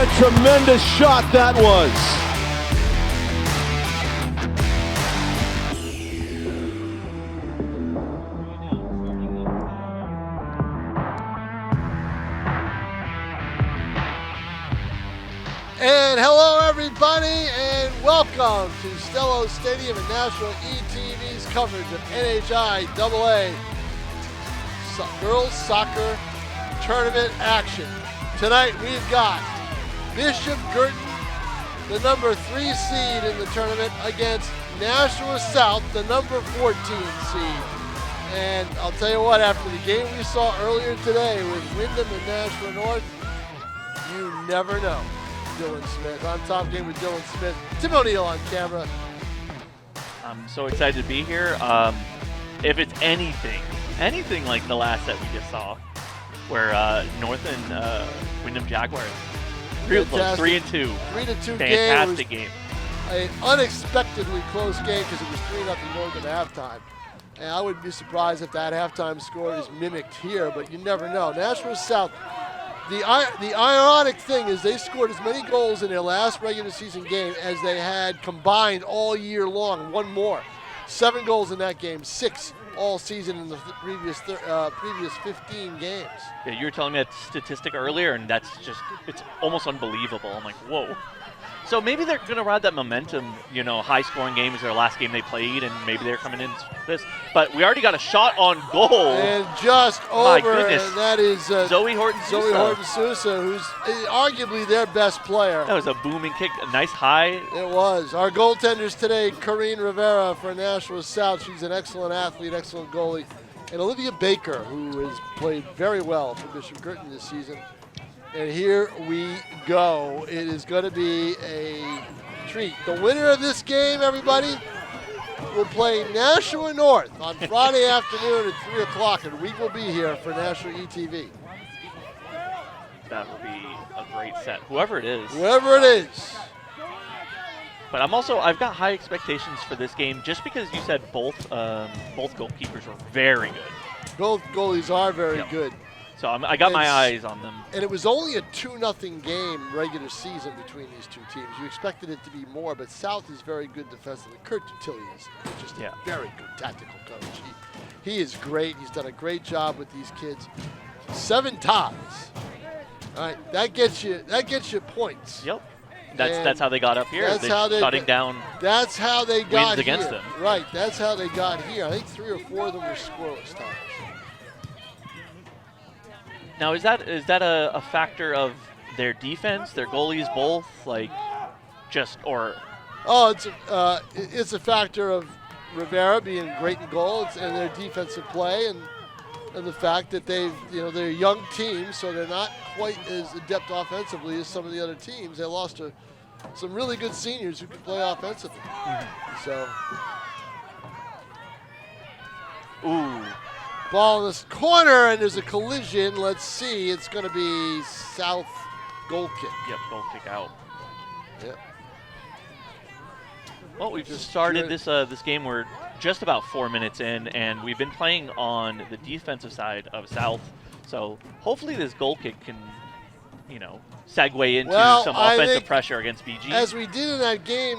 a tremendous shot that was. And hello everybody, and welcome to Stello Stadium and Nashua ETV's coverage of NHIAA Girls Soccer Tournament action. Tonight we've got Bishop Guertin, the number 3 seed in the tournament, against Nashua South, the number 14 seed. And I'll tell you what, after the game we saw earlier today with Wyndham and Nashua North, you never know. Dylan Smith. I'm Tom King with Dylan Smith. Tim O'Neill on camera. I'm so excited to be here. If it's anything like the last set we just saw, where North and Wyndham Jaguars, real close, 3-2. 3-2 Fantastic game. An unexpectedly close game because it was 3-0 North at halftime. And I wouldn't be surprised if that halftime score is mimicked here, but you never know. Nashua South. The ironic thing is they scored as many goals in their last regular season game as they had combined all year long, one more. 7 goals in that game, 6 all season in the previous 15 games. Yeah, you were telling me that statistic earlier, and it's almost unbelievable. I'm like, whoa. So maybe they're going to ride that momentum, high-scoring game is their last game they played, and maybe they're coming in this. But we already got a shot on goal. And just My over, goodness. and that is Zoe Horton-Sousa, who's arguably their best player. That was a booming kick, a nice high. It was. Our goaltenders today, Corinne Rivera for Nashua South. She's an excellent athlete, excellent goalie. And Olivia Baker, who has played very well for Bishop Guertin this season. And here we go. It is going to be a treat. The winner of this game, everybody, will play Nashua North on Friday afternoon at 3 o'clock, and we will be here for Nashua ETV. That will be a great set, whoever it is. Whoever it is. But I've got high expectations for this game just because you said both goalkeepers are very good. Both goalies are very good. So I got my eyes on them. And it was only a 2-0 game regular season between these two teams. You expected it to be more, but South is very good defensively. Kurt Tilly is just a very good tactical coach. He is great. He's done a great job with these kids. 7 ties. All right, that gets you points. Yep. That's how they got up here. That's how they shutting down. That's how they got wins against here. them. Right. That's how they got here. I think 3 or 4 of them were scoreless ties. Now, is that a factor of their defense, their goalies both, Oh, it's a factor of Rivera being great in goal and their defensive play and the fact that they're a young team, so they're not quite as adept offensively as some of the other teams. They lost to some really good seniors who can play offensively. So, ooh. ball in this corner, and there's a collision. Let's see. It's going to be South goal kick. Yep, goal kick out. Yep. Well, we've just started this game. We're just about 4 minutes in, and we've been playing on the defensive side of South. So hopefully this goal kick can, segue into some offensive pressure against BG. As we did in that game,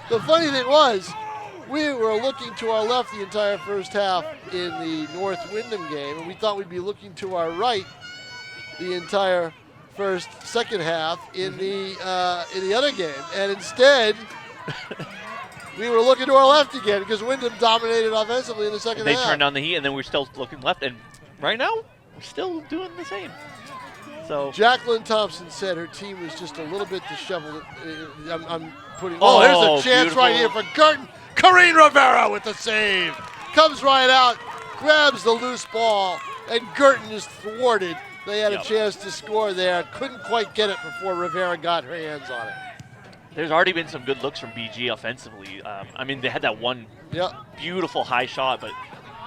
the funny thing was, we were looking to our left the entire first half in the North Wyndham game, and we thought we'd be looking to our right the entire second half in the other game. And instead, we were looking to our left again because Wyndham dominated offensively in the second half. They turned on the heat, and then we're still looking left. And right now, we're still doing the same. So Jacqueline Thompson said her team was just a little bit disheveled. I'm putting. Oh, there's a chance beautiful. right here for Guertin. Corinne Rivera with the save. Comes right out, grabs the loose ball, and Guertin is thwarted. They had a chance to score there. Couldn't quite get it before Rivera got her hands on it. There's already been some good looks from BG offensively. They had that one beautiful high shot, but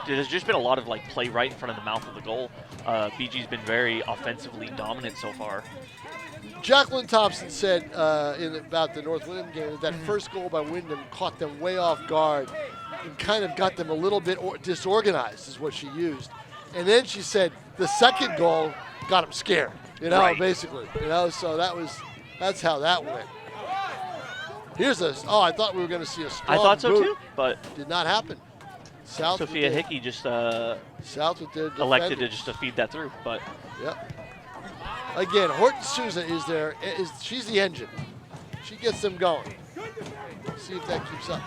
there's just been a lot of play right in front of the mouth of the goal. BG's been very offensively dominant so far. Jacqueline Thompson said about the North Wyndham game that first goal by Wyndham caught them way off guard and kind of got them a little bit disorganized is what she used. And then she said the second goal got them scared. You know, Right. basically. You know, so that's how that went. Here's a. Oh, I thought we were going to see a strong I thought so boot. too, but Did not happen. South with Sophia the- Hickey just South with the elected to defenders. just to feed that through. But Yep. Again, Horton Souza is there. She's the engine. She gets them going. See if that keeps up.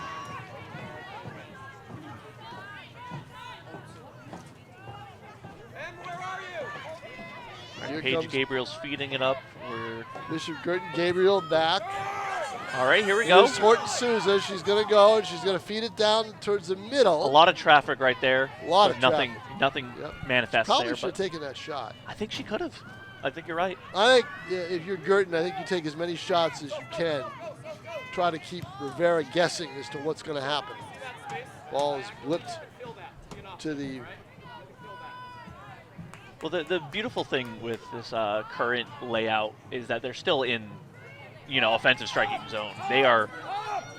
Here Paige comes Gabriel's feeding it up. Bishop Guertin Gabriel back. All right, here we go. Here's Horton Souza. She's going to go, and she's going to feed it down towards the middle. A lot of traffic right there. A lot but of nothing, traffic. nothing Yep. manifests Probably there. should have But taken that shot. I think she could have. I think you're right. I think if you're Guertin, I think you take as many shots as you can. Try to keep Rivera guessing as to what's going to happen. Ball is blipped to the. Well, the beautiful thing with this current layout is that they're still in, offensive striking zone. They are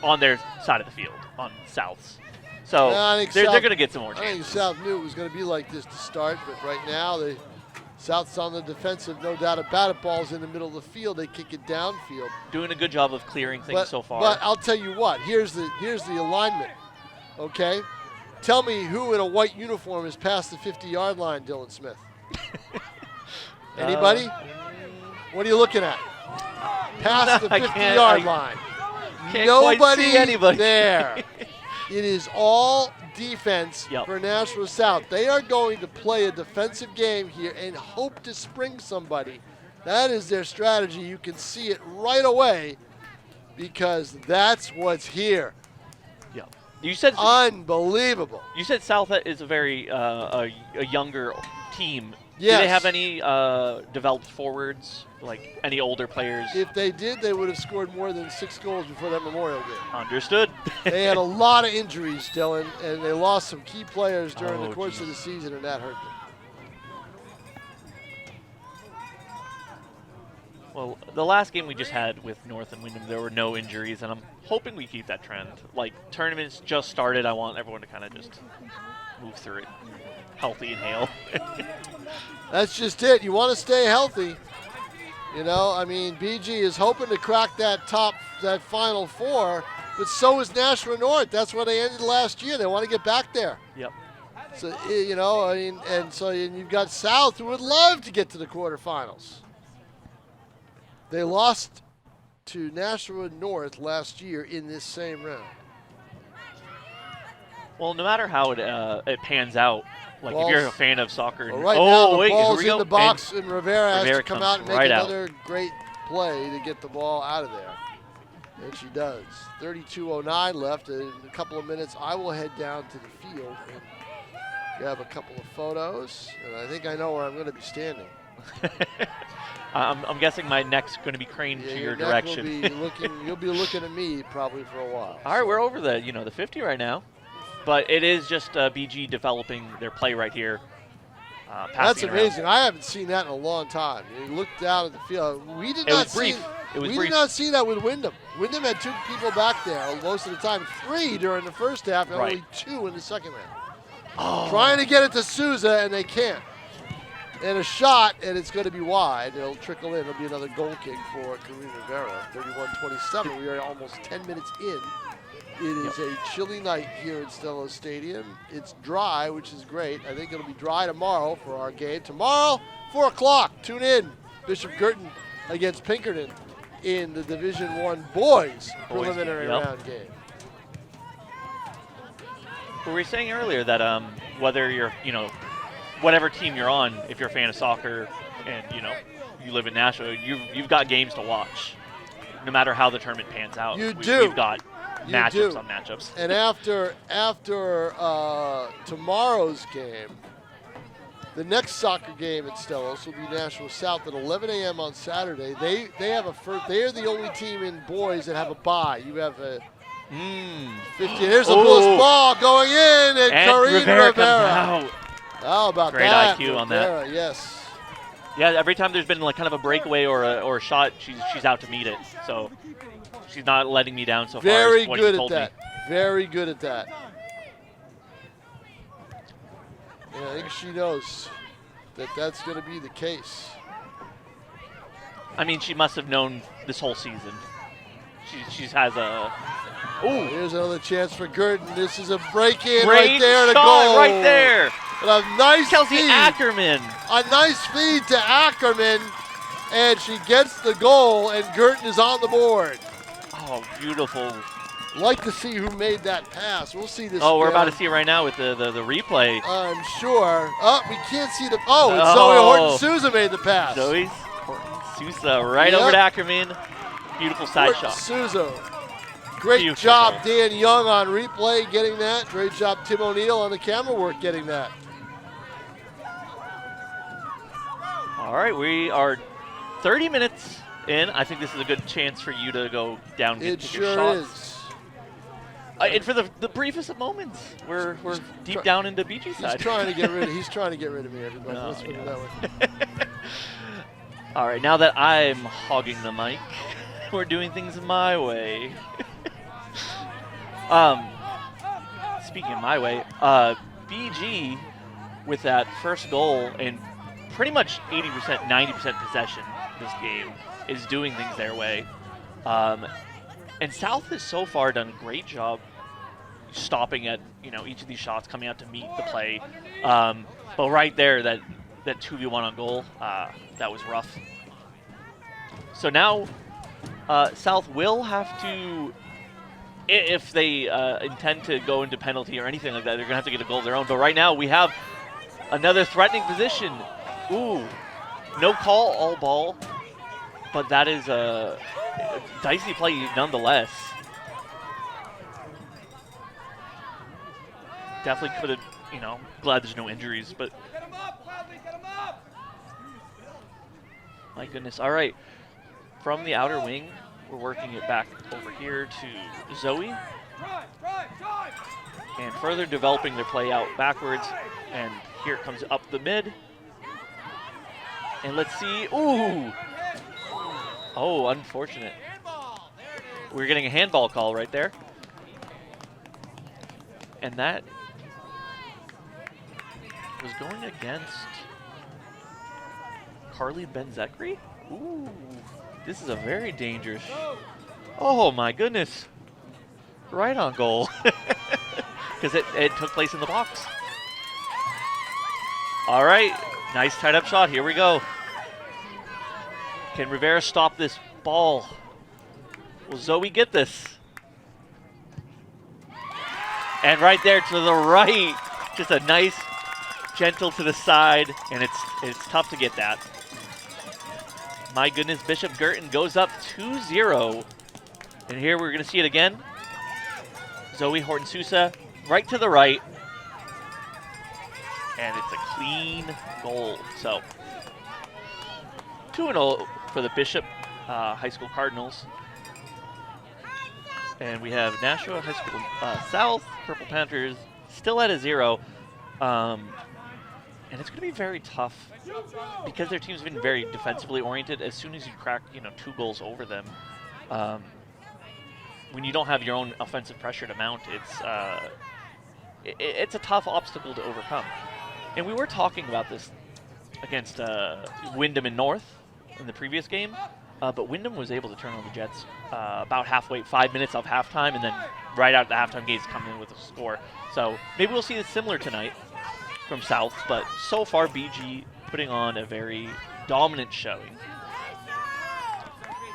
on their side of the field, on South's. So Yeah, I think they're South- going to get some more I think chances. South knew it was going to be like this to start, but right now South's on the defensive, no doubt about it. Ball's in the middle of the field. They kick it downfield. Doing a good job of clearing things But, so far. but I'll tell you what. Here's the alignment. Okay, tell me who in a white uniform is past the 50-yard line, Dylan Smith. Anybody? What are you looking at? Past the I can't- 50-yard line. Can't quite Nobody see anybody. there. It is all defense Yep. for Nashua South. They are going to play a defensive game here and hope to spring somebody. That is their strategy. You can see it right away because that's what's here. Yeah. You said Unbelievable. you said South is a very a younger team. Yes. Do they have any developed forwards, like any older players? If they did, they would have scored more than 6 goals before that Memorial game. Understood. They had a lot of injuries, Dylan, and they lost some key players during the Oh, course geez. of the season, and that hurt them. Well, the last game we just had with North and Wyndham, there were no injuries, and I'm hoping we keep that trend. Like, tournaments just started. I want everyone to kind of just move through it healthy and hail. That's just it. You want to stay healthy. You know, I mean, BG is hoping to crack that Final Four, but so is Nashua North. That's where they ended last year. They want to get back there. Yep. So, you know, I mean, and you've got South who would love to get to the quarterfinals. They lost to Nashua North last year in this same round. Well, no matter how it pans out, like if you're a fan of soccer. Well, right now, the wait, here ball's we in go. the box, and Rivera has to Rivera come comes out and make right out. another great play to get the ball out of there. And she does. 32:09 left. In a couple of minutes, I will head down to the field and grab a couple of photos. And I think I know where I'm going to be standing. I'm guessing my neck's going to be craned to your neck direction. Will be looking, you'll be looking at me probably for a while. All right, we're over the 50 right now, but it is just BG developing their play right here. That's passing it around. amazing. I haven't seen that in a long time. You look down at the field. We did It not was brief. see. It was we brief. did not see that with Wyndham. Wyndham had 2 people back there most of the time. 3 during the first half, and Right. only 2 in the second half. Oh. Trying to get it to Souza, and they can't. And a shot, and it's going to be wide. It'll trickle in. It'll be another goal kick for Karina Rivera. 31-27. We are almost 10 minutes in. It is a chilly night here at Stello Stadium. It's dry, which is great. I think it'll be dry tomorrow for our game. Tomorrow, 4 o'clock. Tune in. Bishop Guertin against Pinkerton in the Division I boys preliminary yep. round game. We were saying earlier that whether you're, whatever team you're on, if you're a fan of soccer and, you live in Nashua, you've got games to watch. No matter how the tournament pans out. You do. We've got You matchups do. on matchups. And after tomorrow's game, the next soccer game at Stellos will be Nashua South at 11 a.m. on Saturday. They have they are the only team in boys that have a bye. You have a 50. There's a loose ball going in, and Karine Rivera comes Rivera. out. How about Great that? IQ on that. Rivera, yes. Yeah, every time there's been like kind of a breakaway or a shot, she's out to meet it. So she's not letting me down so far. Very is what good you at told that. Me. Very good at that. Yeah, I think she knows that that's going to be the case. I mean, she must have known this whole season. She has a. Oh, here's another chance for Guertin. This is a break-in Great right there to shot goal. right there. And a nice Kelsey feed. Ackerman. A nice feed to Ackerman, and she gets the goal, and Guertin is on the board. Oh, beautiful. Like to see who made that pass. We'll see this. Oh, we're again. about to see it right now with the replay. I'm sure. Oh, we can't see the. Oh, it's Oh. Zoe Horton-Sousa made the pass. Zoe Horton-Sousa right over to Ackerman. Beautiful side shot. Sousa. Great Beautiful job, goal. Dan Young on replay getting that. Great job, Tim O'Neill on the camera work getting that. All right, we are 30 minutes in. I think this is a good chance for you to go down and It get sure your shots. is. And for the briefest of moments, we're deep down into BG side. He's trying to get rid of. He's trying to get rid of me, everybody. Oh, Let's put it yeah. that way. All right, now that I'm hogging the mic, we're doing things my way. Speaking of my way, BG with that first goal and pretty much 80%, 90% possession this game is doing things their way. And South has so far done a great job stopping at each of these shots coming out to meet the play. But right there, that 2v1 on goal, that was rough. So now South will have to, if they intend to go into penalty or anything like that, they're going to have to get a goal of their own. But right now we have another threatening position. Ooh, no call, all ball. But that is a dicey play nonetheless. Definitely could have, glad there's no injuries, but my goodness. All right, from the outer wing, we're working it back over here to Zoe. And further developing their play out backwards. And here it comes up the mid. And let's see. Ooh! Oh, unfortunate. We're getting a handball call right there. And that was going against Carly Benzekri? Ooh, this is a very dangerous. Oh my goodness. Right on goal. Because it took place in the box. All right, nice tied up shot. Here we go. Can Rivera stop this ball? Will Zoe get this? And right there to the right, just a nice, gentle to the side, and it's tough to get that. My goodness, Bishop Guertin goes up 2-0. And here we're going to see it again. Zoe Horton-Sousa right to the right. And it's a clean goal. So 2-0 for the Bishop High School Cardinals. And we have Nashua High School South, Purple Panthers, still at a 0. And it's going to be very tough because their team's been very defensively oriented. As soon as you crack, 2 goals over them, when you don't have your own offensive pressure to mount, it's a tough obstacle to overcome. And we were talking about this against Wyndham and North in the previous game. But Wyndham was able to turn on the Jets about halfway, 5 minutes of halftime, and then right out the halftime gates come in with a score. So maybe we'll see this similar tonight from South, but so far BG putting on a very dominant showing.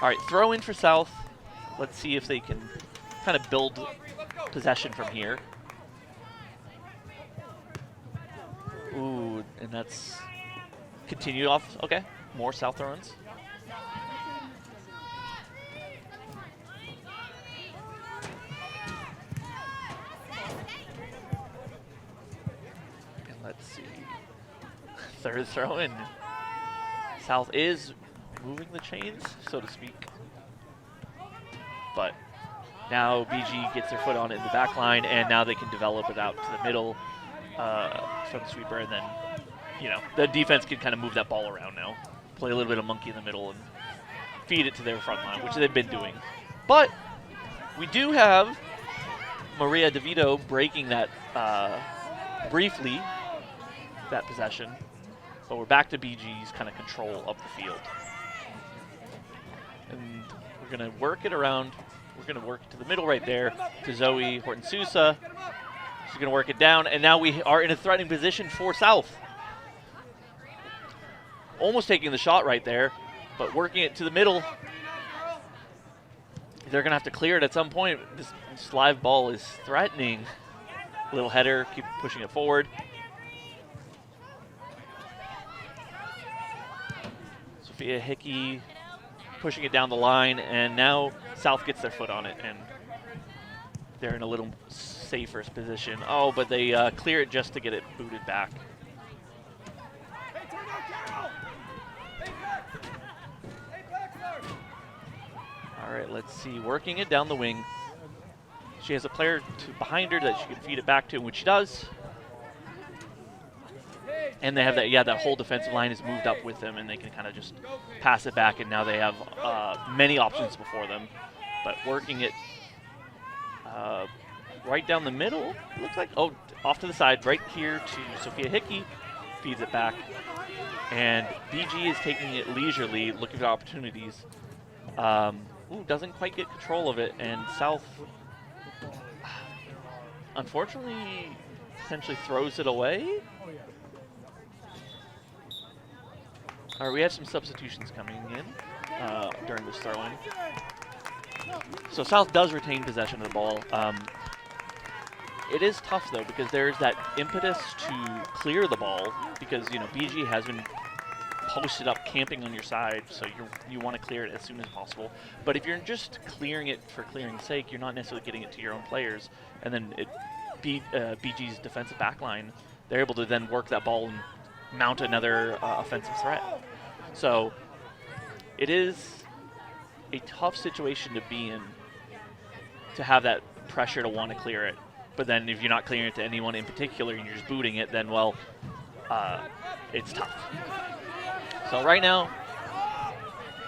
All right, throw in for South. Let's see if they can kind of build possession from here. Ooh, and that's continued off. Okay, more South throw-ins. Let's see. Third throw in. South is moving the chains, so to speak. But now BG gets their foot on it in the back line, and now they can develop it out to the middle from the sweeper, and then, the defense can kind of move that ball around now. Play a little bit of monkey in the middle and feed it to their front line, which they've been doing. But we do have Maria DeVito breaking that briefly, that possession, but we're back to BG's kind of control of the field. And we're going to work it around. We're going to work it to the middle right there to Zoe Horton Sousa. She's going to work it down, and now we are in a threatening position for South. Almost taking the shot right there, but working it to the middle. They're going to have to clear it at some point. This live ball is threatening. Little header, keep pushing it forward. Sophia Hickey pushing it down the line, and now South gets their foot on it, and they're in a little safer position. Oh, but they clear it just to get it booted back. All right, let's see. Working it down the wing. She has a player behind her that she can feed it back to, which she does. And they have that, that whole defensive line is moved up with them, and they can kind of just pass it back, and now they have many options before them. But working it right down the middle, it looks like, off to the side, right here to Sophia Hickey, feeds it back. And BG is taking it leisurely, looking for opportunities. Doesn't quite get control of it, and South, unfortunately, potentially throws it away. All right, we have some substitutions coming in during this throw-in. So South does retain possession of the ball. It is tough, though, because there's that impetus to clear the ball because, BG has been posted up camping on your side, so you want to clear it as soon as possible. But if you're just clearing it for clearing's sake, you're not necessarily getting it to your own players, and then BG's defensive backline, they're able to then work that ball and mount another offensive threat. So it is a tough situation to be in, to have that pressure to want to clear it. But then if you're not clearing it to anyone in particular and you're just booting it, then, well, it's tough. So right now,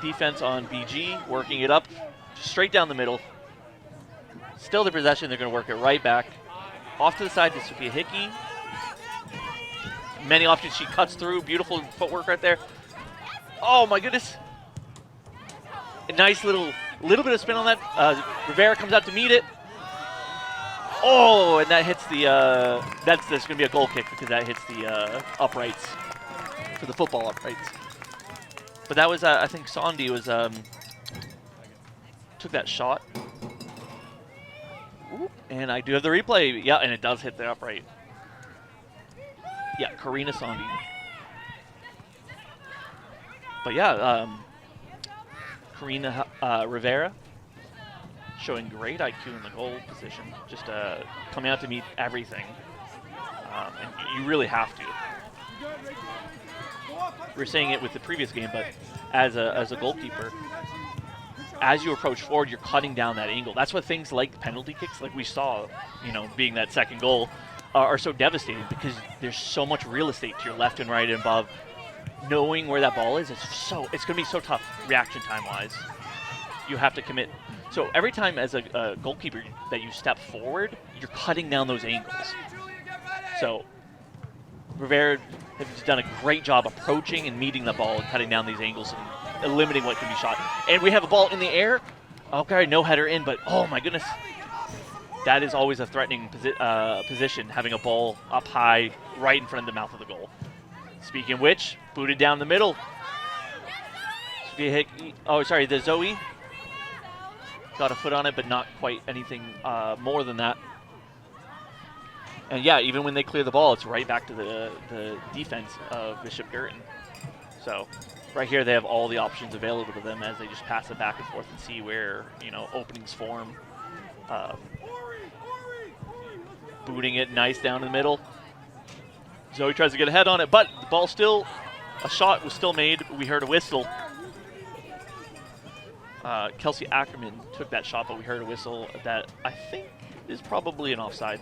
defense on BG, working it up straight down the middle. Still the possession, they're going to work it right back. Off to the side to Sophia Hickey. Many options, she cuts through. Beautiful footwork right there. Oh my goodness. A nice little bit of spin on that. Rivera comes out to meet it. Oh, and that hits the, there's going to be a goal kick because that hits the uprights, for the football uprights. But that was, I think Sondi was, took that shot. Ooh, and I do have the replay. Yeah, and it does hit the upright. Yeah, Karina Sondi. But yeah, Karina Rivera showing great IQ in the goal position. Just coming out to meet everything. And you really have to. We were saying it with the previous game, but as a goalkeeper, as you approach forward, you're cutting down that angle. That's what things like penalty kicks, like we saw, being that second goal, are so devastating because there's so much real estate to your left and right and above. Knowing where that ball is, it's going to be so tough reaction time-wise. You have to commit. So every time as a goalkeeper that you step forward, you're cutting down those angles. So Rivera has done a great job approaching and meeting the ball and cutting down these angles and limiting what can be shot. And we have a ball in the air. Okay, no header in, but oh my goodness. That is always a threatening position, having a ball up high right in front of the mouth of the goal. Speaking of which, booted down the middle. The Zoe got a foot on it, but not quite anything more than that. And yeah, even when they clear the ball, it's right back to the defense of Bishop Guertin. So right here, they have all the options available to them as they just pass it back and forth and see where, openings form. Booting it nice down in the middle. Zoe tries to get a head on it, but the ball a shot was still made. We heard a whistle. Kelsey Ackerman took that shot, but we heard a whistle that I think is probably an offsides.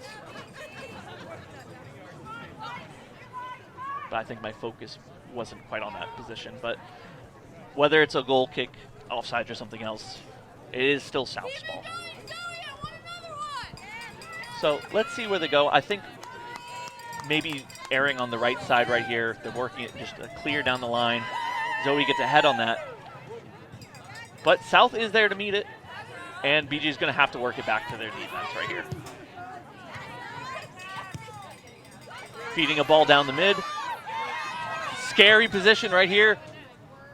But I think my focus wasn't quite on that position. But whether it's a goal kick, offsides, or something else, it is still South's ball. So let's see where they go. I think maybe erring on the right side right here. They're working it just clear down the line. Zoe gets a head on that. But South is there to meet it, and BG is going to have to work it back to their defense right here. Feeding a ball down the mid. Scary position right here.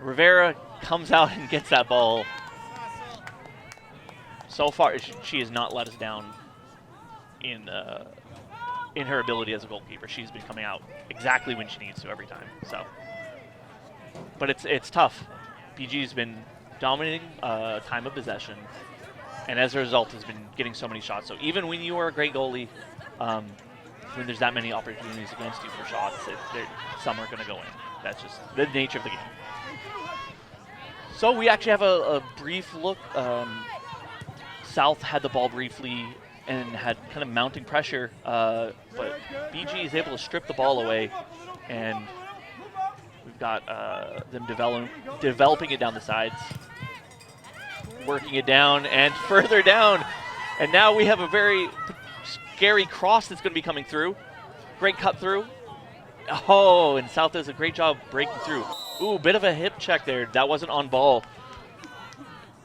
Rivera comes out and gets that ball. So far, she has not let us down in her ability as a goalkeeper. She's been coming out exactly when she needs to every time. So, but it's tough. BG's been dominating time of possession, and as a result has been getting so many shots. So even when you are a great goalie, when there's that many opportunities against you for shots, some are going to go in. That's just the nature of the game. So we actually have a brief look. South had the ball briefly and had kind of mounting pressure, but BG is able to strip the ball away, and we've got them developing it down the sides, working it down and further down, and now we have a very scary cross that's going to be coming through. Great cut through. Oh, and South does a great job breaking through. Ooh, bit of a hip check there. That wasn't on ball.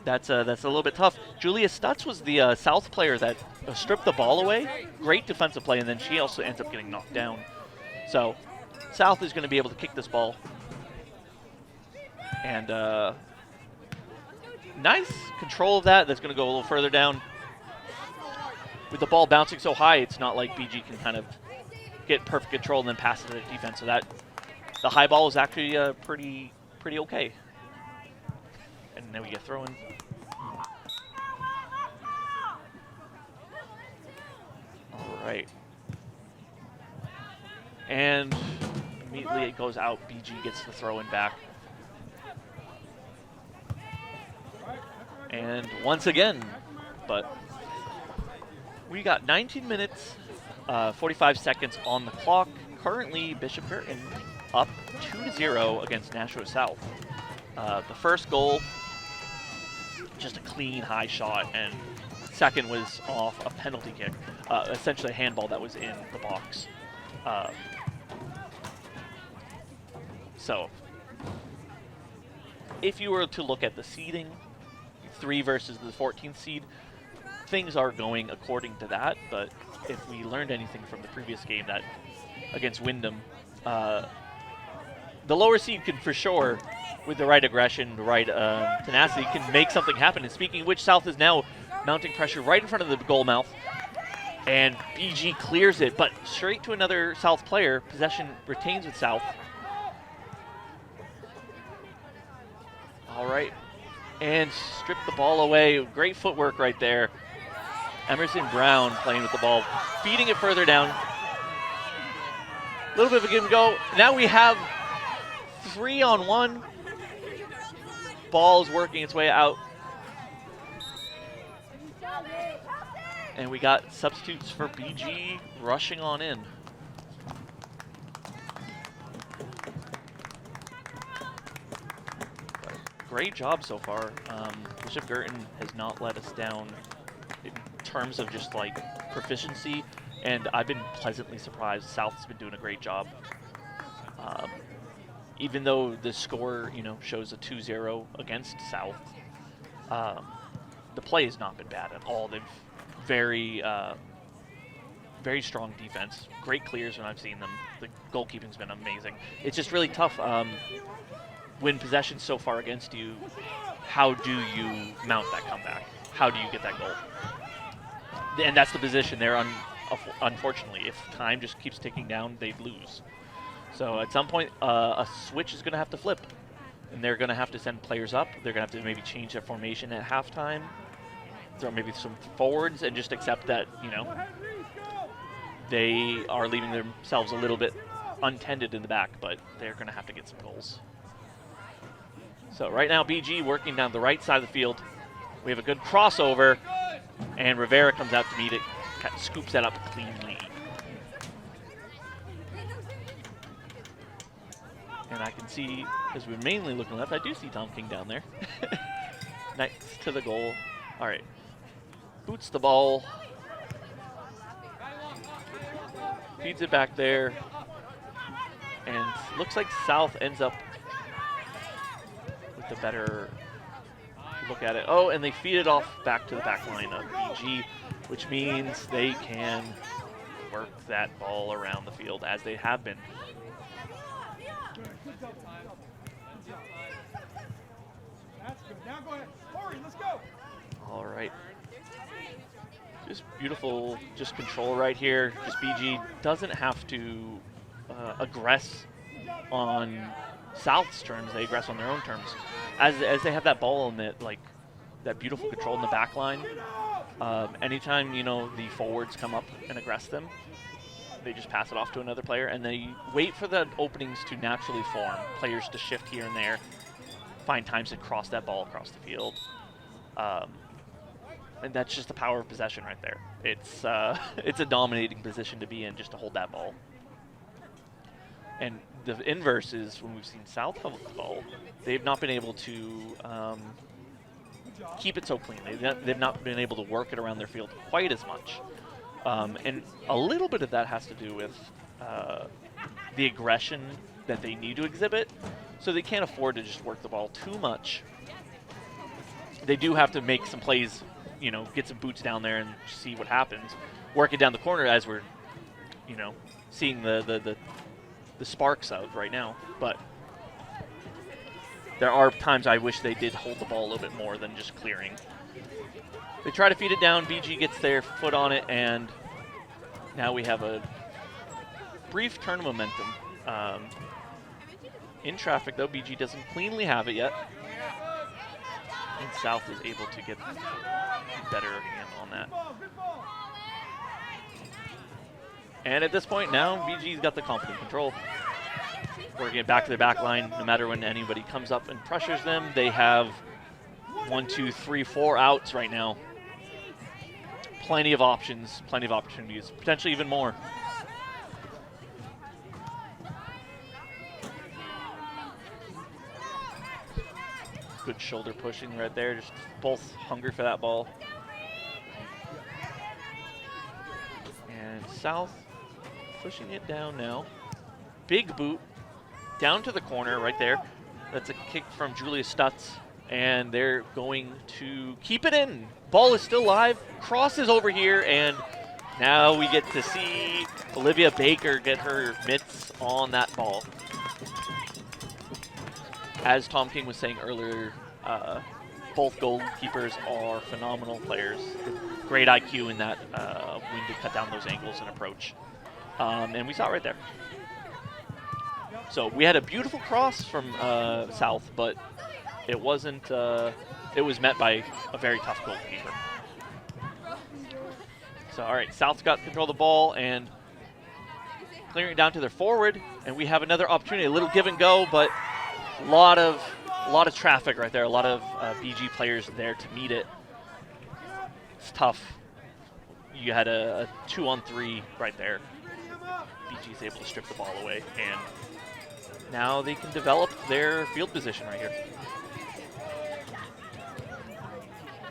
That's a little bit tough. Julia Stutz was the South player that stripped the ball away. Great defensive play, and then she also ends up getting knocked down. So South is going to be able to kick this ball. And nice control of that. That's going to go a little further down. With the ball bouncing so high, it's not like BG can kind of get perfect control and then pass it to the defense. So that the high ball is actually pretty okay. And then we get thrown. All right. And immediately it goes out. BG gets the throw in back. And once again, but we got 19 minutes, 45 seconds on the clock. Currently, Bishop Guertin up 2-0 against Nashua South. The first goal, just a clean high shot, and second was off a penalty kick, essentially a handball that was in the box. So, if you were to look at the seeding, 3 versus the 14th seed, things are going according to that, but if we learned anything from the previous game that against Wyndham, the lower seed can for sure, with the right aggression, the right tenacity, can make something happen. And speaking of which, South is now mounting pressure right in front of the goal mouth, and BG clears it, but straight to another South player. Possession retains with South. All right. And strip the ball away. Great footwork right there. Emerson Brown playing with the ball, feeding it further down. A little bit of a give and go. Now we have 3-on-1. Ball's working its way out. And we got substitutes for BG rushing on in. Great job so far. Bishop Guertin has not let us down in terms of just like proficiency, and I've been pleasantly surprised. South's been doing a great job. Even though the score, shows a 2-0 against South, the play has not been bad at all. They've very strong defense, great clears when I've seen them. The goalkeeping's been amazing. It's just really tough. When possession's so far against you, how do you mount that comeback? How do you get that goal? And that's the position they're unfortunately. If time just keeps ticking down, they'd lose. So at some point, a switch is going to have to flip, and they're going to have to send players up. They're going to have to maybe change their formation at halftime, throw maybe some forwards, and just accept that, they are leaving themselves a little bit untended in the back, but they're going to have to get some goals. So right now, BG working down the right side of the field. We have a good crossover, and Rivera comes out to meet it, scoops that up cleanly. And I can see, because we're mainly looking left, I do see Tom King down there. Next to the goal. All right. Boots the ball. Feeds it back there. And looks like South ends up with the better look at it. Oh, and they feed it off back to the back line of BG, which means they can work that ball around the field as they have been. All right. Just beautiful, just control right here. Just BG doesn't have to aggress on South's terms. They aggress on their own terms. As they have that ball and that beautiful control in the back line, anytime, you know, the forwards come up and aggress them, they just pass it off to another player, and they wait for the openings to naturally form. Players to shift here and there, find times to cross that ball across the field. And that's just the power of possession right there. It's it's a dominating position to be in, just to hold that ball. And the inverse is when we've seen South hold the ball, they've not been able to keep it so clean. They've not been able to work it around their field quite as much. And a little bit of that has to do with the aggression that they need to exhibit. So they can't afford to just work the ball too much. They do have to make some plays, you know, get some boots down there and see what happens. Work it down the corner as we're, you know, seeing the sparks of right now. But there are times I wish they did hold the ball a little bit more than just clearing. They try to feed it down. BG gets their foot on it, and now we have a brief turn of momentum. In traffic, though, BG doesn't cleanly have it yet. And South is able to get a better hand on that. And at this point now, BG's got the confident control. Working it back to their back line, no matter when anybody comes up and pressures them. They have 1, 2, 3, 4 outs right now. Plenty of options, plenty of opportunities, potentially even more. Good shoulder pushing right there, just both hungry for that ball. And South pushing it down now. Big boot down to the corner right there. That's a kick from Julius Stutz, and they're going to keep it in. Ball is still live, crosses over here, and now we get to see Olivia Baker get her mitts on that ball. As Tom King was saying earlier, both goalkeepers are phenomenal players. Great IQ in that when to cut down those angles and approach. And we saw it right there. So we had a beautiful cross from South, but it wasn't. It was met by a very tough goalkeeper. So all right, South's got control of the ball and clearing it down to their forward, and we have another opportunity. A little give and go, but a lot of traffic right there. A lot of BG players there to meet it. It's tough. You had a 2-on-3 right there. BG's able to strip the ball away, and now they can develop their field position right here.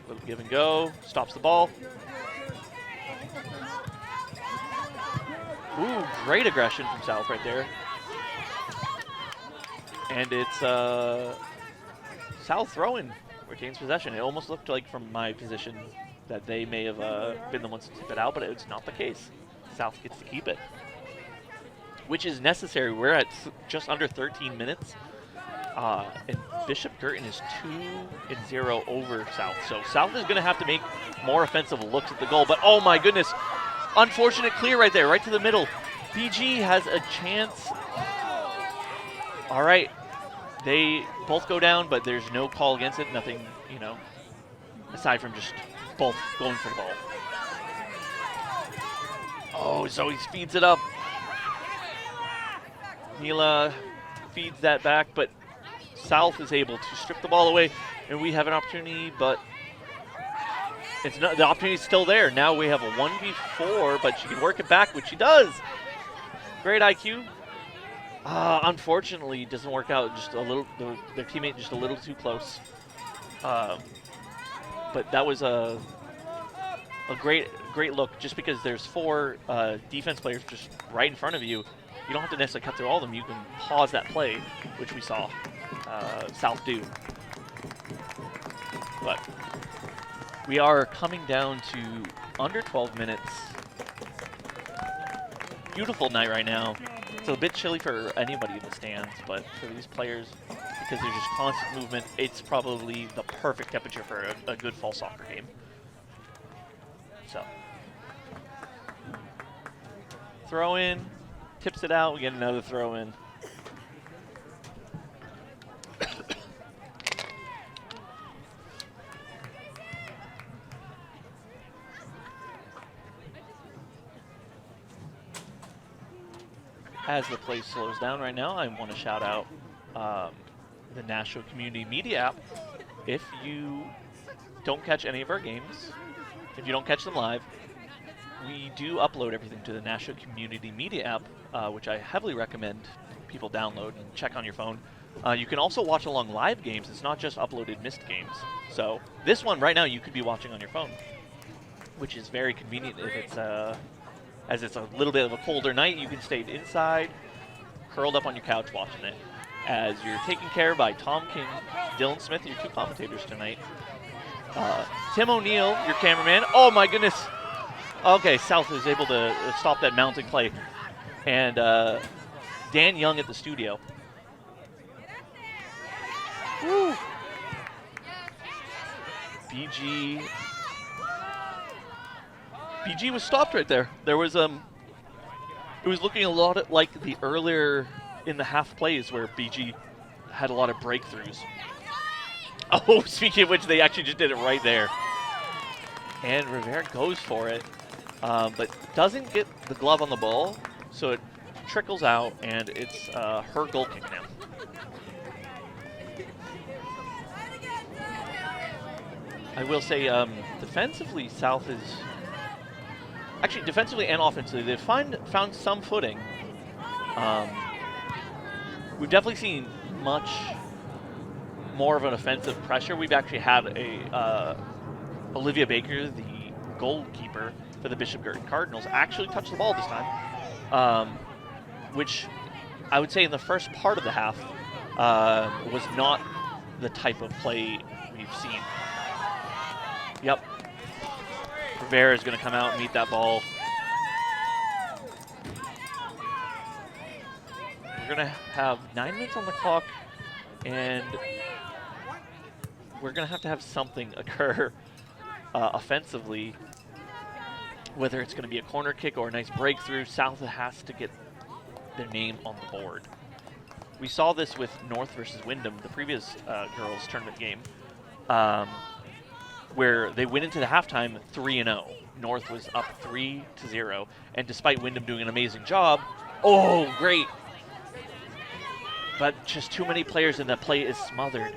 Little give and go, stops the ball. Ooh, great aggression from South right there. And it's South throwing, retains possession. It almost looked like from my position that they may have been the ones to tip it out, but it's not the case. South gets to keep it, which is necessary. We're at just under 13 minutes. And Bishop Guertin is 2-0 over South. So South is going to have to make more offensive looks at the goal. But oh my goodness, unfortunate clear right there, right to the middle. BG has a chance. All right, they both go down, but there's no call against it. Nothing, you know, aside from just both going for the ball. Oh, so he speeds it up. Mila feeds that back, but South is able to strip the ball away, and we have an opportunity, but it's not, the opportunity is still there. Now we have a 1v4, but she can work it back, which she does. Great IQ. Unfortunately, it doesn't work out. Just a little, their teammate just a little too close. But that was a great look. Just because there's 4 defense players just right in front of you, you don't have to necessarily cut through all of them. You can pause that play, which we saw South do. But we are coming down to under 12 minutes. Beautiful night right now. It's a bit chilly for anybody in the stands, but for these players, because there's just constant movement, it's probably the perfect temperature for a good fall soccer game. So, throw in, tips it out, we get another throw in. As the play slows down right now, I want to shout out the Nashua Community Media app. If you don't catch any of our games, if you don't catch them live, we do upload everything to the Nashua Community Media app, which I heavily recommend people download and check on your phone. You can also watch along live games. It's not just uploaded missed games. So this one right now you could be watching on your phone, which is very convenient if it's as it's a little bit of a colder night. You can stay inside, curled up on your couch watching it, as you're taken care of by Tom King, Dylan Smith, your two commentators tonight. Tim O'Neill, your cameraman. Oh my goodness. Okay, South is able to stop that mounting play. And Dan Young at the studio. Woo. BG was stopped right there. There was it was looking a lot like the earlier in the half plays where BG had a lot of breakthroughs. Oh, speaking of which, they actually just did it right there. And Rivera goes for it, but doesn't get the glove on the ball, so it trickles out, and it's her goal kick now. I will say, defensively, South is... Actually, defensively and offensively, they've found some footing. We've definitely seen much more of an offensive pressure. We've actually had Olivia Baker, the goalkeeper for the Bishop Guertin Cardinals, actually touch the ball this time, which I would say in the first part of the half was not the type of play we've seen. Yep. Rivera is going to come out and meet that ball. We're going to have 9 minutes on the clock, and we're going to have something occur offensively, whether it's going to be a corner kick or a nice breakthrough. South has to get their name on the board. We saw this with North versus Wyndham, the previous girls tournament game, where they went into the halftime 3-0. North was up 3-0, and despite Wyndham doing an amazing job, oh, great. But just too many players, and that play is smothered.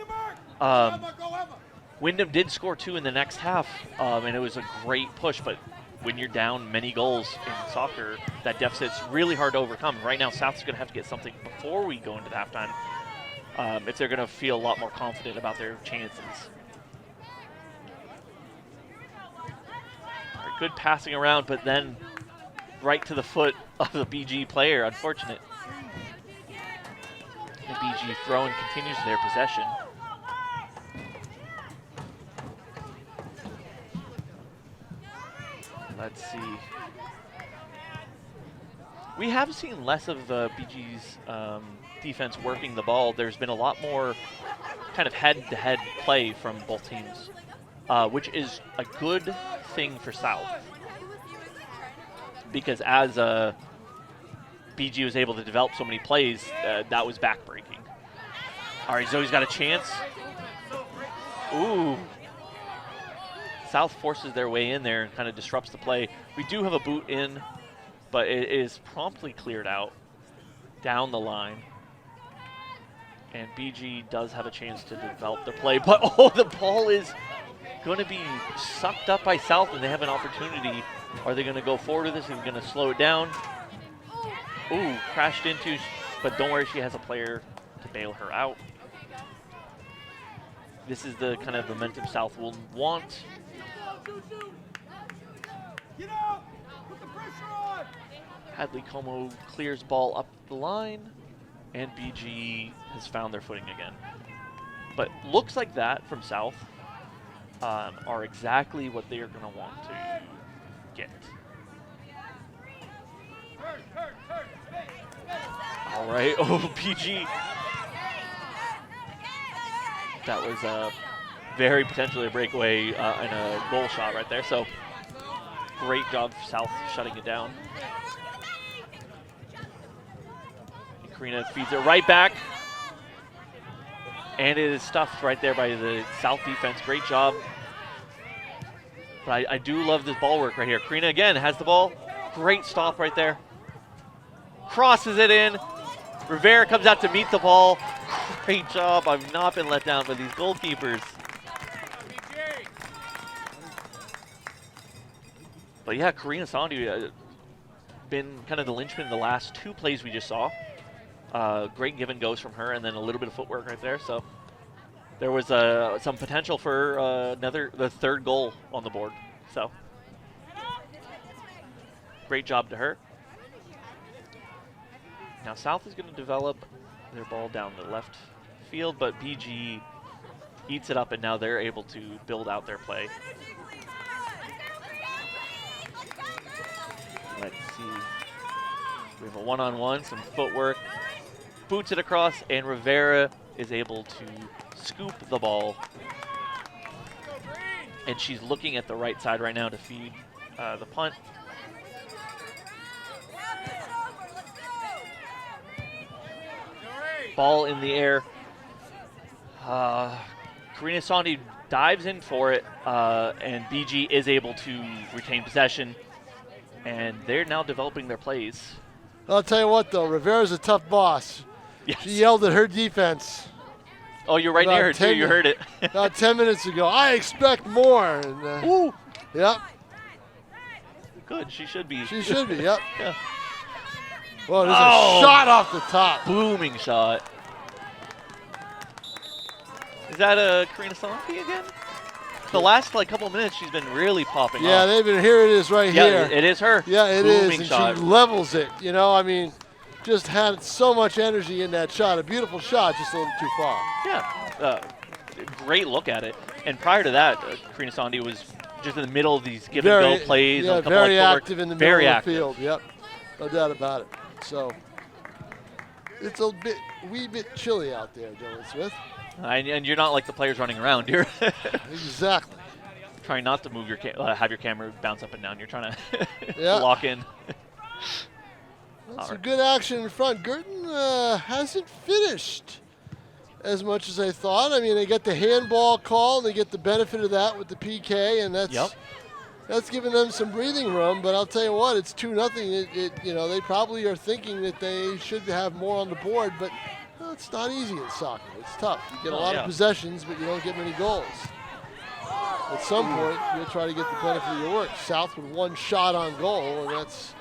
Wyndham did score 2 in the next half, and it was a great push, but when you're down many goals in soccer, that deficit's really hard to overcome. Right now, South's going to have to get something before we go into the halftime if they're going to feel a lot more confident about their chances. All right, good passing around, but then right to the foot of the BG player, unfortunate. The BG throwing continues their possession. Let's see. We have seen less of BG's defense working the ball. There's been a lot more kind of head-to-head play from both teams, which is a good thing for South. Because as BG was able to develop so many plays, that was backbreaking. All right, Zoe's got a chance. Ooh. South forces their way in there and kind of disrupts the play. We do have a boot in, but it is promptly cleared out down the line. And BG does have a chance to develop the play, but oh, the ball is going to be sucked up by South, and they have an opportunity. Are they going to go forward with this? Are they going to slow it down? Ooh, crashed into, but don't worry, she has a player to bail her out. This is the kind of momentum South will want. Hadley Como clears ball up the line, and BG has found their footing again. But looks like that from South. are exactly what they are going to want to get. All right, oh, PG. That was very potentially a breakaway and a goal shot right there. So great job, South, shutting it down. And Karina feeds it right back. And it is stuffed right there by the South defense. Great job. But I do love this ball work right here. Karina again has the ball. Great stop right there. Crosses it in. Rivera comes out to meet the ball. Great job. I've not been let down by these goalkeepers. But yeah, Karina Sandu been kind of the linchpin in the last 2 plays we just saw. Great give and goes from her, and then a little bit of footwork right there. So there was some potential for the 3rd goal on the board. So great job to her. Now South is going to develop their ball down the left field, but BG eats it up, and now they're able to build out their play. Let's see. We have a one-on-one, some footwork. Boots it across, and Rivera is able to scoop the ball. And she's looking at the right side right now to feed the punt. Ball in the air. Karina Sandu dives in for it, and BG is able to retain possession. And they're now developing their plays. I'll tell you what, though, Rivera's a tough boss. Yes. She yelled at her defense. Oh, you're right near her, too. You heard it. About 10 minutes ago. I expect more. And, Ooh. Yep. Good. She should be. She should be, yep. Yeah. Well, there's a shot off the top. Booming shot. Is that a Karina Sandu again? The last couple of minutes, she's been really popping Yeah, off. they've been. Here it is right here. Yeah, it is her. Yeah, it Booming is, and shot. she levels it. You know, I mean, just had so much energy in that shot. A beautiful shot, just a little too far. Yeah, great look at it. And prior to that, Karina Sandu was just in the middle of these give and go plays. Yeah, a couple very footwork. active in the Very middle active. of the field. Yep, no doubt about it. So it's a wee bit chilly out there, Dylan Smith. And you're not like the players running around. You're Exactly. trying not to move your have your camera bounce up and down. You're trying to Yeah. lock in. That's some good action in front. Guertin hasn't finished as much as I thought. I mean, they get the handball call, and they get the benefit of that with the PK, and that's given them some breathing room. But I'll tell you what, it's 2-0. You know, they probably are thinking that they should have more on the board, but it's not easy in soccer. It's tough. You get a lot of possessions, but you don't get many goals. At some point, you'll try to get the benefit of your work. South with 1 shot on goal, and that's,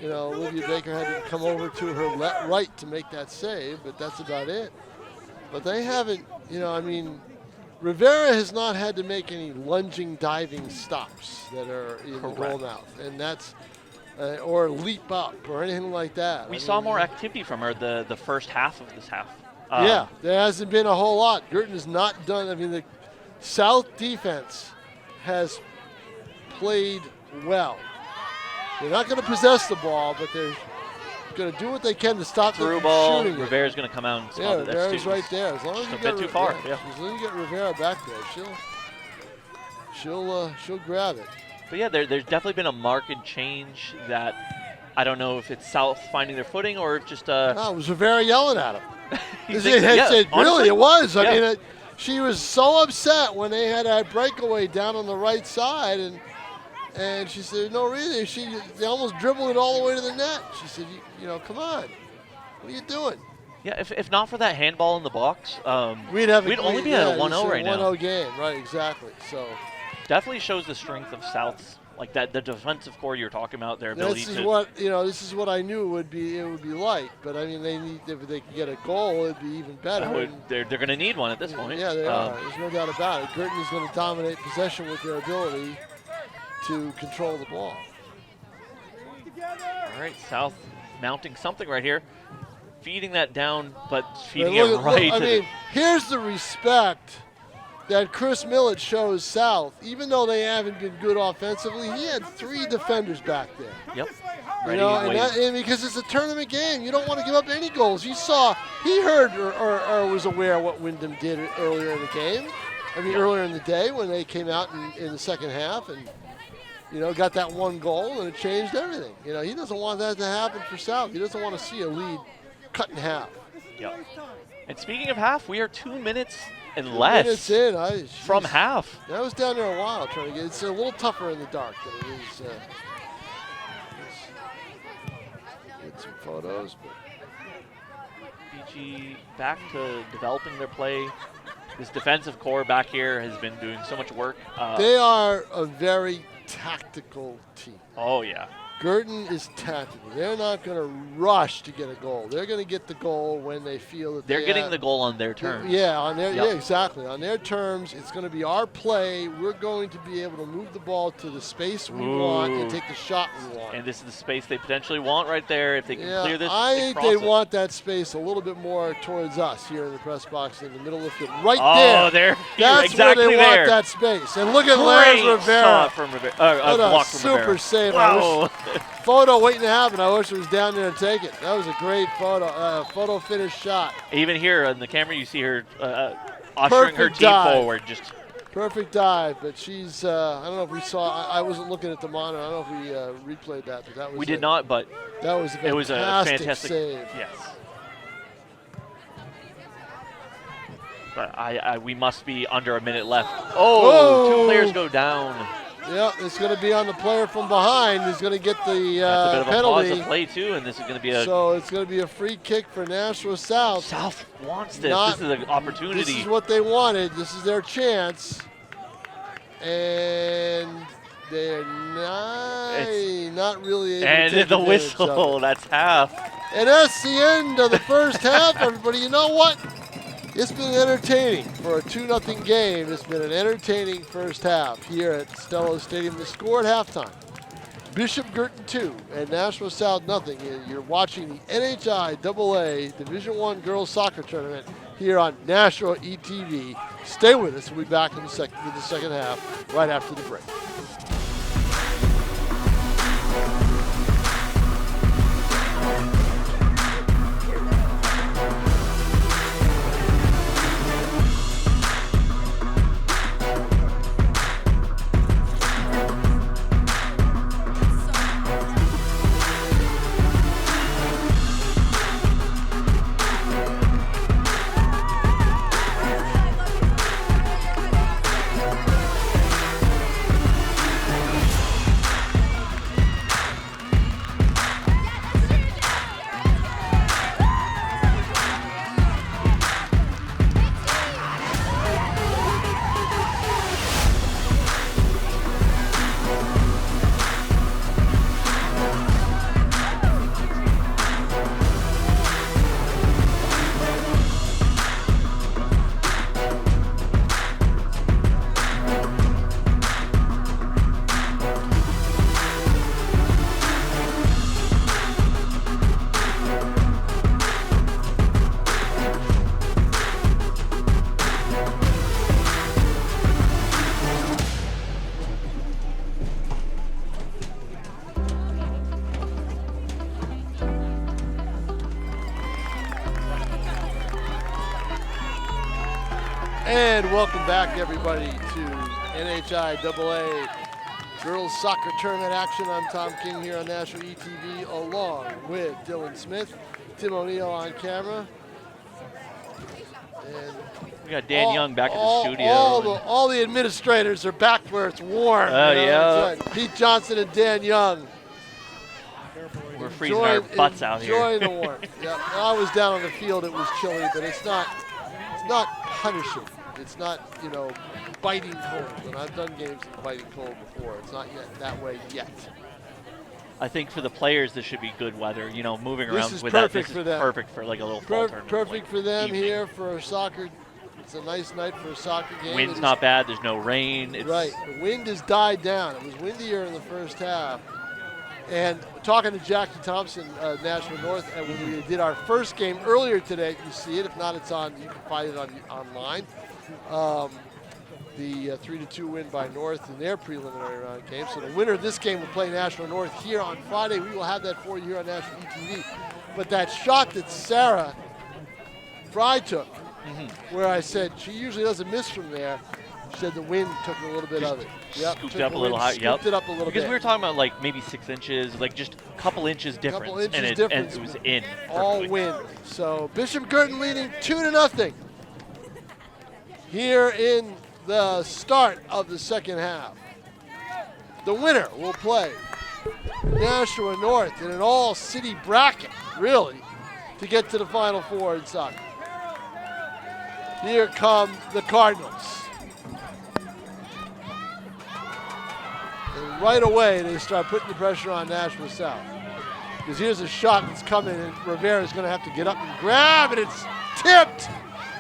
you know, Olivia Baker had to come over to her right to make that save, but that's about it. But they haven't, you know, I mean, Rivera has not had to make any lunging, diving stops that are in the goal mouth, and that's, or leap up or anything like that. We saw more activity from her the first half of this half. Yeah, there hasn't been a whole lot. Guertin has not done, I mean, the South defense has played well. They're not going to possess the ball, but they're going to do what they can to stop them from shooting it. Rivera's going to come out and spot it. Rivera's right there. As long as you a bit too far. As long as you get Rivera back there, she'll grab it. But yeah, there's definitely been a marked change that I don't know if it's South finding their footing or if just. No, it was Rivera yelling at him. Honestly, really, it was. I mean, she was so upset when they had that breakaway down on the right side, and she said, no reason. They almost dribbled it all the way to the net. She said, you know, come on. What are you doing? Yeah, if not for that handball in the box, we'd only be at a 1-0 right now. 1-0 game, right, exactly. So definitely shows the strength of South's, like that, the defensive core you're talking about, their ability this is what I knew it would be like. But I mean, if they could get a goal, it'd be even better. They're going to need one at this point. Yeah, they are. There's no doubt about it. Guertin is going to dominate possession with their ability to control the ball. All right, South mounting something right here. Feeding that down, but feeding it right. I mean, here's the respect that Chris Millett shows South, even though they haven't been good offensively, he had 3 defenders back there. Yep. You Ready know, and waiting. and because it's a tournament game, you don't want to give up any goals. He heard or was aware what Wyndham did earlier in the game. I mean, earlier in the day when they came out in the second half and, you know, got that 1 goal and it changed everything. You know, he doesn't want that to happen for South. He doesn't want to see a lead cut in half. Yep. And speaking of half, we are 2 minutes and 2 minutes minutes in, from half. I was down there a while trying to get. It's a little tougher in the dark than it is. Get some photos. But BG back to developing their play. This defensive core back here has been doing so much work. They are a very tactical team. Oh, yeah. Guertin is tactical. They're not going to rush to get a goal. They're going to get the goal when they feel that they're getting the goal on their terms. Yeah, on their Yep. yeah, exactly. On their terms, it's going to be our play. We're going to be able to move the ball to the space we want and take the shot we want. And this is the space they potentially want right there. If they can clear this, I they think cross they it. want that space a little bit more towards us here in the press box in the middle of the field. Right Oh, there. you're That's exactly where they there. want that space. And look at Lance Great Rivera. shot from Rivera. What a Block from super Rivera. save. Wow. Photo waiting to happen. I wish it was down there to take it. That was a great photo finish shot. Even here on the camera, you see her ushering her Perfect team dive. forward. Just Perfect dive, but she's, I don't know if we saw, I wasn't looking at the monitor. I don't know if we replayed that, but that was we did not, but That was a it was a fantastic save. Yes. But we must be under a minute left. Oh, Whoa. 2 players go down. Yep, it's going to be on the player from behind. He's going to get the That's a bit of a penalty. pause of play too, and this is going to be a. So it's going to be a free kick for Nashua South. South wants this. Not- This is an opportunity. This is what they wanted. This is their chance. And they're not really able to and take the advantage of whistle. it. That's half. And that's the end of the first half, everybody. You know what? It's been entertaining for a 2-0 game. It's been an entertaining first half here at Stello Stadium. The score at halftime, Bishop Guertin 2 and Nashua South 0. You're watching the NHIAA Division I Girls Soccer Tournament here on Nashua ETV. Stay with us. We'll be back in the second half right after the break. And welcome back, everybody, to NHIAA Girls Soccer Tournament action. I'm Tom King here on Nashua ETV, along with Dylan Smith, Tim O'Neill on camera. And We got Dan Young back at the all- studio. all the administrators are back where it's warm. Oh, you know, yeah. it's Pete Johnson and Dan Young. We're freezing our butts out here. Enjoying the warmth. Yeah, I was down on the field. It was chilly, but it's not punishing. It's not, biting cold. And I've done games in biting cold before. It's not yet that way yet. I think for the players, this should be good weather. Moving This around is with that. perfect This for is them. perfect for like a little fall tournament. Perfect like for them evening. here for a soccer. It's a nice night for a soccer game. Wind's It is- not bad. There's no rain. It's Right. The wind has died down. It was windier in the first half. And talking to Jackie Thompson, Nashua North, and when we did our first game earlier today, you see it. If not, it's on. You can find it online. the 3-2 win by North in their preliminary round game. So the winner of this game will play National North here on Friday. We will have that for you here on National ETV. But that shot that Sarah Fry took, where I said she usually doesn't miss from there, she said the wind took a little bit of it. Yep, Scooped it up a little high. Scooped it up a little bit. Because we were talking about like maybe 6 inches, like just a couple inches difference. Couple inches and difference. And it was in. All perfectly. wind. So Bishop Guertin leading 2-0 here in the start of the second half. The winner will play Nashua North in an all-city bracket, really, to get to the Final Four in soccer. Here come the Cardinals. And right away, they start putting the pressure on Nashua South. Because here's a shot that's coming, and Rivera's going to have to get up and grab, and it's tipped,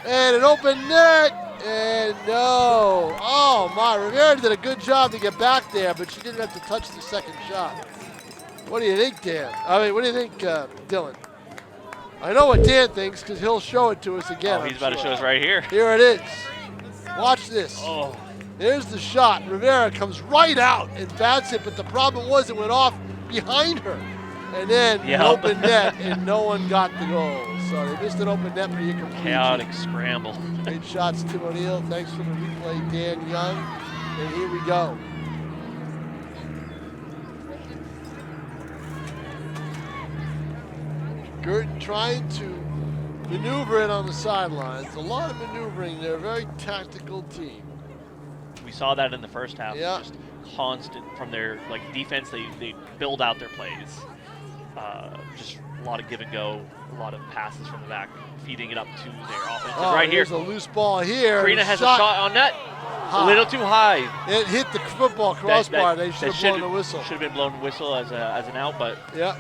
and an open net, and no. Oh, my. Rivera did a good job to get back there, but she didn't have to touch the second shot. What do you think, Dan? I mean, what do you think, Dylan? I know what Dan thinks because he'll show it to us again. Oh, he's about to show us right here. Here it is. Watch this. Oh. There's the shot. Rivera comes right out and bats it, but the problem was it went off behind her. And then an open net, and no one got the goal. So they missed an open net, but you complete. Chaotic scramble. Great shots, Tim O'Neill. Thanks for the replay, Dan Young. And here we go. Guertin trying to maneuver it on the sidelines. A lot of maneuvering. They're a very tactical team. We saw that in the first half. Yeah. Just constant from their defense. They build out their plays. Just a lot of give and go, a lot of passes from the back, feeding it up to their offense. Oh, right here. There's a loose ball here. Karina has a shot on net. A little too high. It hit the football crossbar. They should have blown the whistle. Should have been blown whistle as an out, but yeah.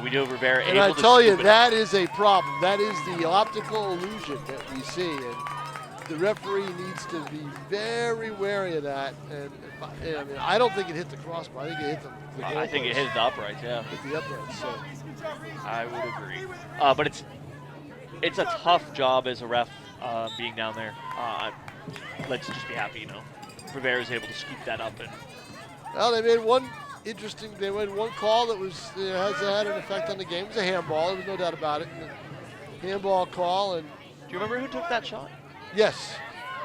We do have Rivera and able I to tell you, scoop it that up. is a problem. That is the optical illusion that we see. And the referee needs to be very wary of that. And I mean, I don't think it hit the crossbar. I think it hit the I think it hit the uprights, yeah. Hit the uprights, so. I would agree. But it's a tough job as a ref being down there. Let's just be happy, Rivera's able to scoop that up. And well, they made one interesting. They made one call that was has had an effect on the game. It was a handball. There was no doubt about it. And handball call. And do you remember who took that shot? Yes,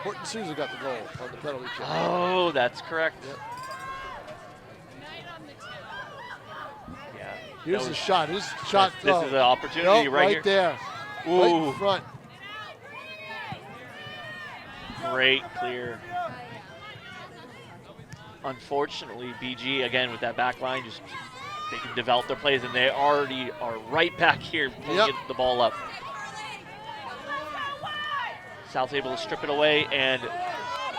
Horton Souza got the goal on the penalty kick. Oh, that's correct. Yep. Yeah. Here's the shot. Here's the shot. This is an opportunity right here. There. Ooh. Right in front. Great clear. Unfortunately, BG, again, with that back line, just they can develop their plays, and they already are right back here pulling the ball up. South's able to strip it away and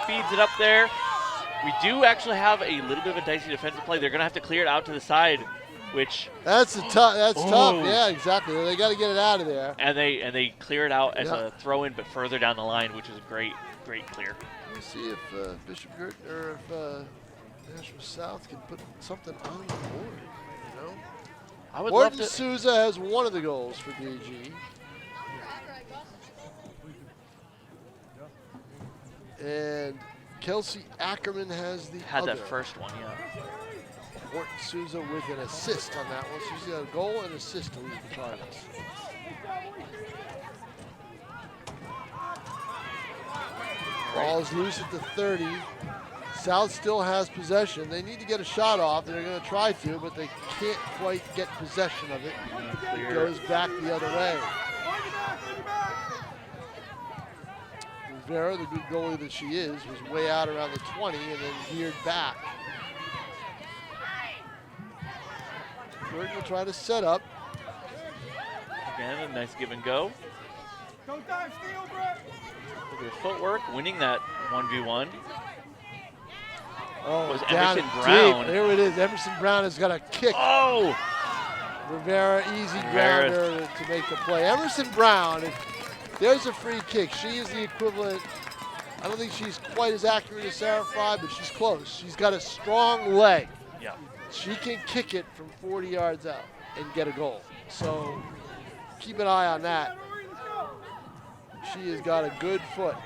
feeds it up there. We do actually have a little bit of a dicey defensive play. They're going to have to clear it out to the side, which that's tough. Yeah, exactly. They got to get it out of there. And they clear it out as a throw-in, but further down the line, which is a great clear. Let me see if Bishop Guertin or if Nashua South can put something on the board. I would Horton love to. Souza has one of the goals for DG. And Kelsey Ackerman has the Had other. that first one, yeah. Horton Souza with an assist on that one. So she's got a goal and assist to lead the Cardinals. Ball's loose at the 30. South still has possession. They need to get a shot off. They're going to try to, but they can't quite get possession of it. It goes back the other way. Rivera, the good goalie that she is, was way out around the 20 and then veered back. Guertin will try to set up. Again, a nice give and go. Look at their footwork, winning that 1v1. Oh, was down Emerson Brown. Deep. There it is. Emerson Brown has got a kick. Oh! Rivera, easy grounder to make the play. Emerson Brown, there's a free kick. She is the equivalent. I don't think she's quite as accurate as Sarah Fry, but she's close. She's got a strong leg. Yeah. She can kick it from 40 yards out and get a goal. So keep an eye on that. She has got a good foot.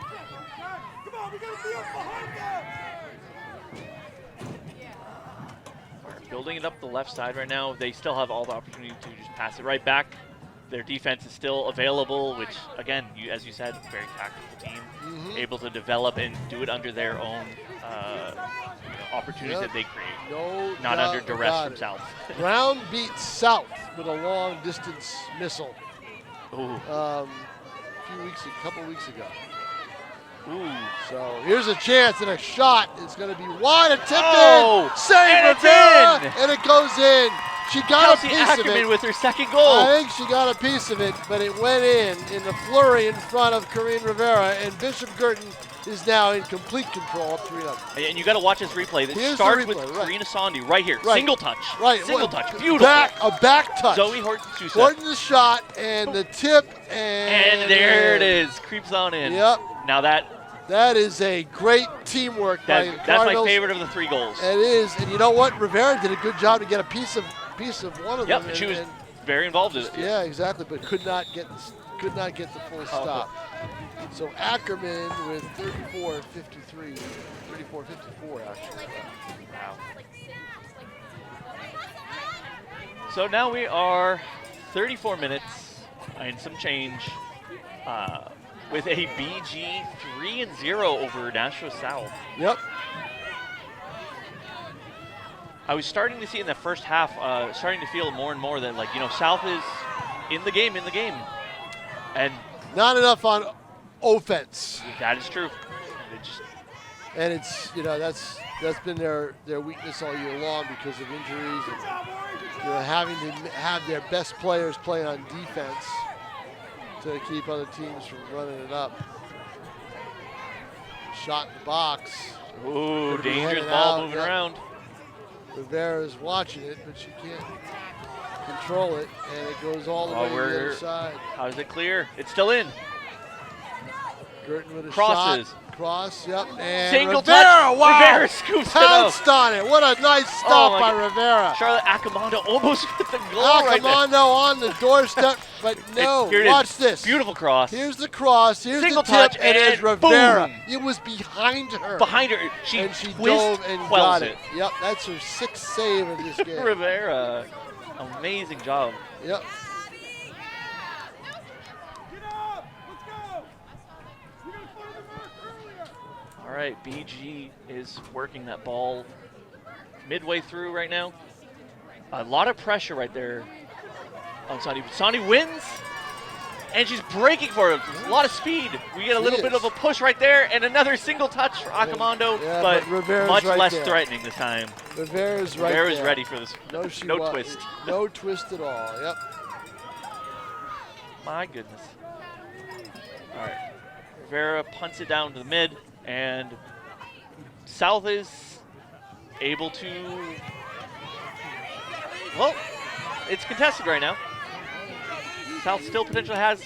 Building it up the left side right now. They still have all the opportunity to just pass it right back. Their defense is still available, which, again, as you said, very tactical team, able to develop and do it under their own opportunities that they create, not under duress from South. Brown beats South with a long-distance missile. A couple weeks ago. So here's a chance, and a shot is going to be wide, attempted, save Rivera, and it goes in. She got a piece of it. With her second goal. I think she got a piece of it, but it went in the flurry in front of Corinne Rivera, and Bishop Guertin is now in complete control, up 3-0. And you got to watch this replay. That starts with Karina Sondi right here. Single touch. Single touch. Beautiful. A back touch. Zoe Horton-Sousa. Horton's shot, and the tip, and there it is. Creeps on in. Yep. Now that is a great teamwork by the That's my favorite of the 3 goals. It is, and you know what? Rivera did a good job to get a piece of one of them. Yep, she was very involved in it. Yeah, exactly, but could not get the full stop. So Ackerman with 34-53, 34-54 actually. Wow. So now we are 34 minutes and some change. With a BG 3-0 over Nashua South. Yep. I was starting to see in the first half, starting to feel more and more that, South is in the game, and not enough on offense. That is true. And it's that's been their weakness all year long because of injuries and having to have their best players play on defense to keep other teams from running it up. Shot in the box. Ooh, dangerous ball moving around. Rivera's watching it, but she can't control it, and it goes all the way to the other side. How does it clear? It's still in. Guertin with a Crosses. shot. Cross, yep. And single Rivera, touch. wow. Rivera scoops pounced it up. on it. What a nice stop by Rivera. Charlotte Accomando almost with the goal right there. Accomando on the doorstep, but no. Watch this. Beautiful cross. Here's the cross. Here's single the tip, touch, and there's Rivera. Boom. It was behind her. Behind her. She dove and got it. it. Yep, that's her 6th save of this game. Rivera, amazing job. Yep. All right, BG is working that ball midway through right now. A lot of pressure right there on Sondi. Sondi wins, and she's breaking for it. A lot of speed. We get a little bit of a push right there, and another single touch for Accomando, but much less threatening this time. Rivera's ready for this. No twist. No twist at all. Yep. My goodness. All right. Rivera punts it down to the mid. And South is able to, well, it's contested right now. South still potentially has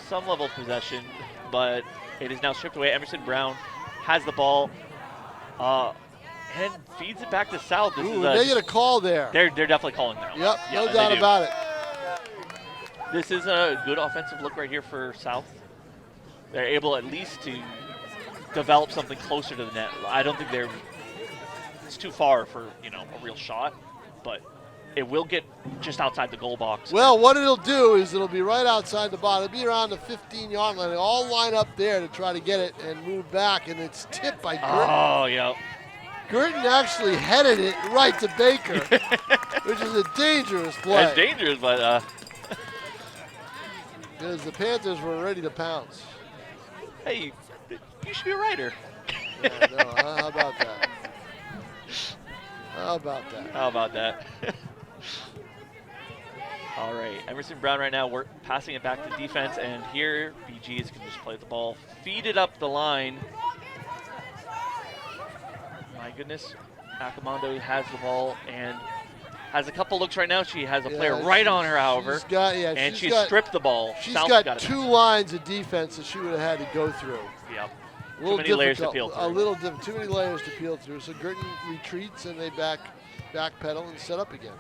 some level of possession, but it is now stripped away. Emerson Brown has the ball and feeds it back to South. They get a call there. They're definitely calling now. Yep, no doubt about it. This is a good offensive look right here for South. They're able at least to develop something closer to the net. I don't think it's too far for, a real shot, but it will get just outside the goal box. Well, what it'll do is it'll be right outside the box. It'll be around the 15-yard line. They all line up there to try to get it and move back, and it's tipped by Guertin. Oh, yeah. Guertin actually headed it right to Baker, which is a dangerous play. It's dangerous, but because the Panthers were ready to pounce. Hey, you should be a writer. Yeah, no, how about that? How about that? All right, Emerson Brown right now, we're passing it back to defense, and here BGs can just play the ball, feed it up the line. My goodness, Accomando has the ball and has a couple looks right now. She has a player right on her, however, and she's stripped the ball. She's got 2 lines of defense that she would have had to go through. Yep. Too many layers to peel through. A little different. Too many layers to peel through. So Guertin retreats and they backpedal and set up again.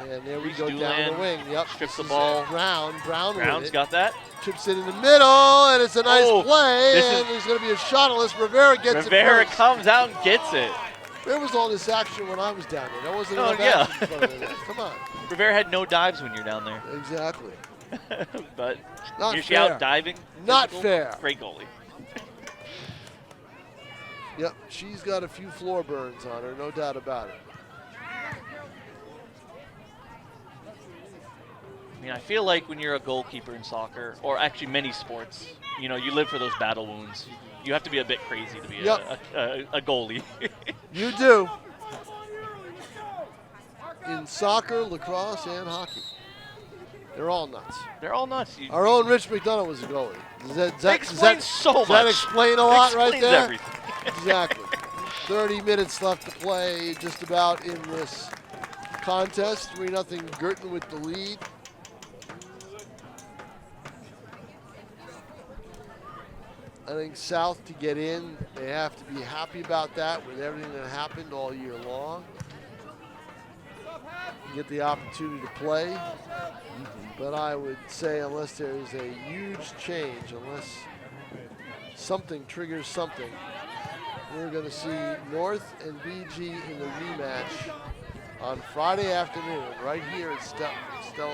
And there we Reese go down the wing. Yep. Strips this the ball. is Brown Brown's with it. got that. Chips it in the middle, and it's a nice play. this And there's going to be a shot unless Rivera gets Rivera it first. comes out and gets it. Where was all this action when I was down there? There wasn't Oh, enough yeah. action in front of the net. Come on. Rivera had no dives when you're down there. Exactly. But Not you're fair. out diving. Not physical, fair. Great goalie. Yep, she's got a few floor burns on her, no doubt about it. I mean, I feel like when you're a goalkeeper in soccer, or actually many sports, you know, you live for those battle wounds. You have to be a bit crazy to be a goalie. You do. In soccer, lacrosse, and hockey. They're all nuts. They're all nuts. Our own Rich McDonough was a goalie. Does that explains so much. Does that explain a lot right Explains there? everything. Exactly. 30 minutes left to play just about in this contest. 3-0 Guertin with the lead. I think South to get in, they have to be happy about that with everything that happened all year long. You get the opportunity to play, but I would say unless there's a huge change, unless something triggers something, we're going to see North and BG in the rematch on Friday afternoon right here at Stella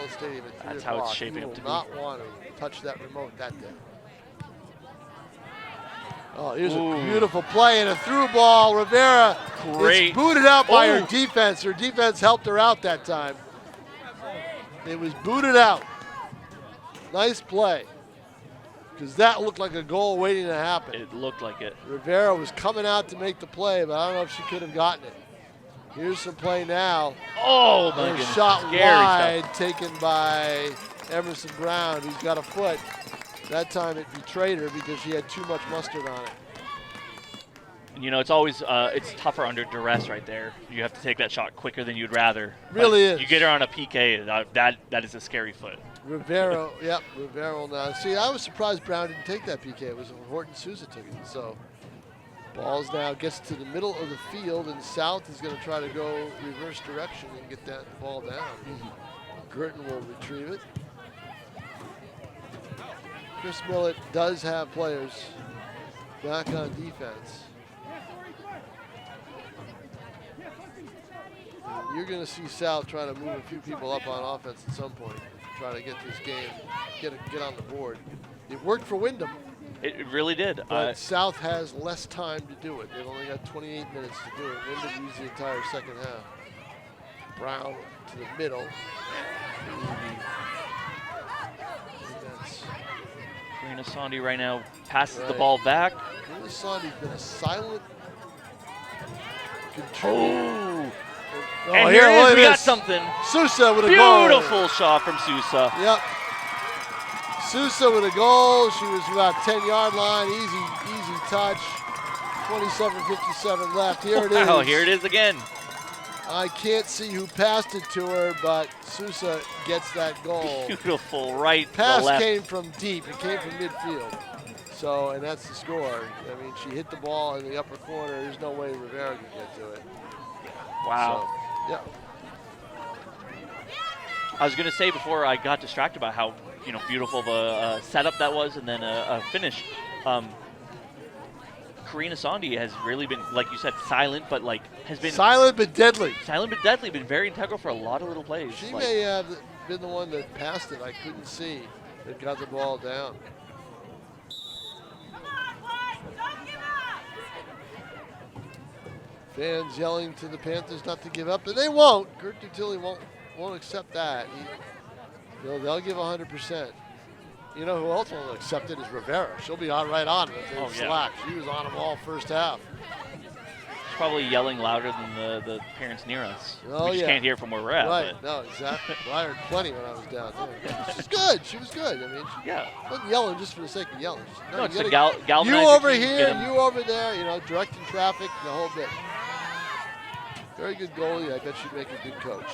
Stadium at 3 That's o'clock. how it's shaping up to be. You will not want to touch that remote that day. Oh, here's a beautiful play and a through ball. Rivera is booted out by her defense. Her defense helped her out that time. It was booted out. Nice play. Because that looked like a goal waiting to happen. It looked like it. Rivera was coming out to make the play, but I don't know if she could have gotten it. Here's some play now. Oh, my And a goodness. shot Scary wide stuff. taken by Emerson Brown, who's got a foot. That time it betrayed her because she had too much mustard on it. You know, it's always it's tougher under duress right there. You have to take that shot quicker than you'd rather. Really But is. You get her on a PK, that is a scary foot. Rivera, yep, Rivera now. See, I was surprised Brown didn't take that PK. It was Horton Sousa took it. So, balls now gets to the middle of the field, and South is going to try to go reverse direction and get that ball down. Guertin will retrieve it. Chris Millett does have players back on defense. And you're going to see South try to move a few people up on offense at some point, try to get this game, get on the board. It worked for Wyndham, It really did. but South has less time to do it. They've only got 28 minutes to do it. Wyndham used the entire second half. Brown to the middle. Karina Sandi right now passes the Right. ball back. Karina Sandi's been a silent contributor. Oh, And here it is. look at We got this. something. Sousa with a goal. Beautiful shot from Sousa. Yep. Sousa with a goal. She was about 10-yard line. Easy touch. 27:57 left. Here it is. Wow, here it is again. I can't see who passed it to her, but Sousa gets that goal. Beautiful right to Pass the left. came from deep. It came from midfield. So, and that's the score. I mean, she hit the ball in the upper corner. There's no way Rivera can get to it. Wow. So, yeah. I was going to say before I got distracted by how beautiful the setup that was, and then a finish. Karina Sandi has really been, like you said, silent, but has been Silent but deadly. silent but deadly. Been very integral for a lot of little plays. She may have been the one that passed it. I couldn't see that got the ball down. Fans yelling to the Panthers not to give up, and they won't. Kurt Dutilly won't accept that. They'll give 100%. You know who else won't accept it is Rivera. She'll be right on it. Oh, yeah. Slack. She was on them all first half. She's probably yelling louder than the parents near us. Oh, we just yeah. can't hear from where we're at. Right. But No, exactly. Well, I heard plenty when I was down there. She's good. She was good. I mean, she yeah. wasn't yelling just for the sake of yelling. No, it's you the gotta- galvanize You your over team, here, get 'em. you over there, directing traffic, the whole bit. Very good goalie. I bet she'd make a good coach.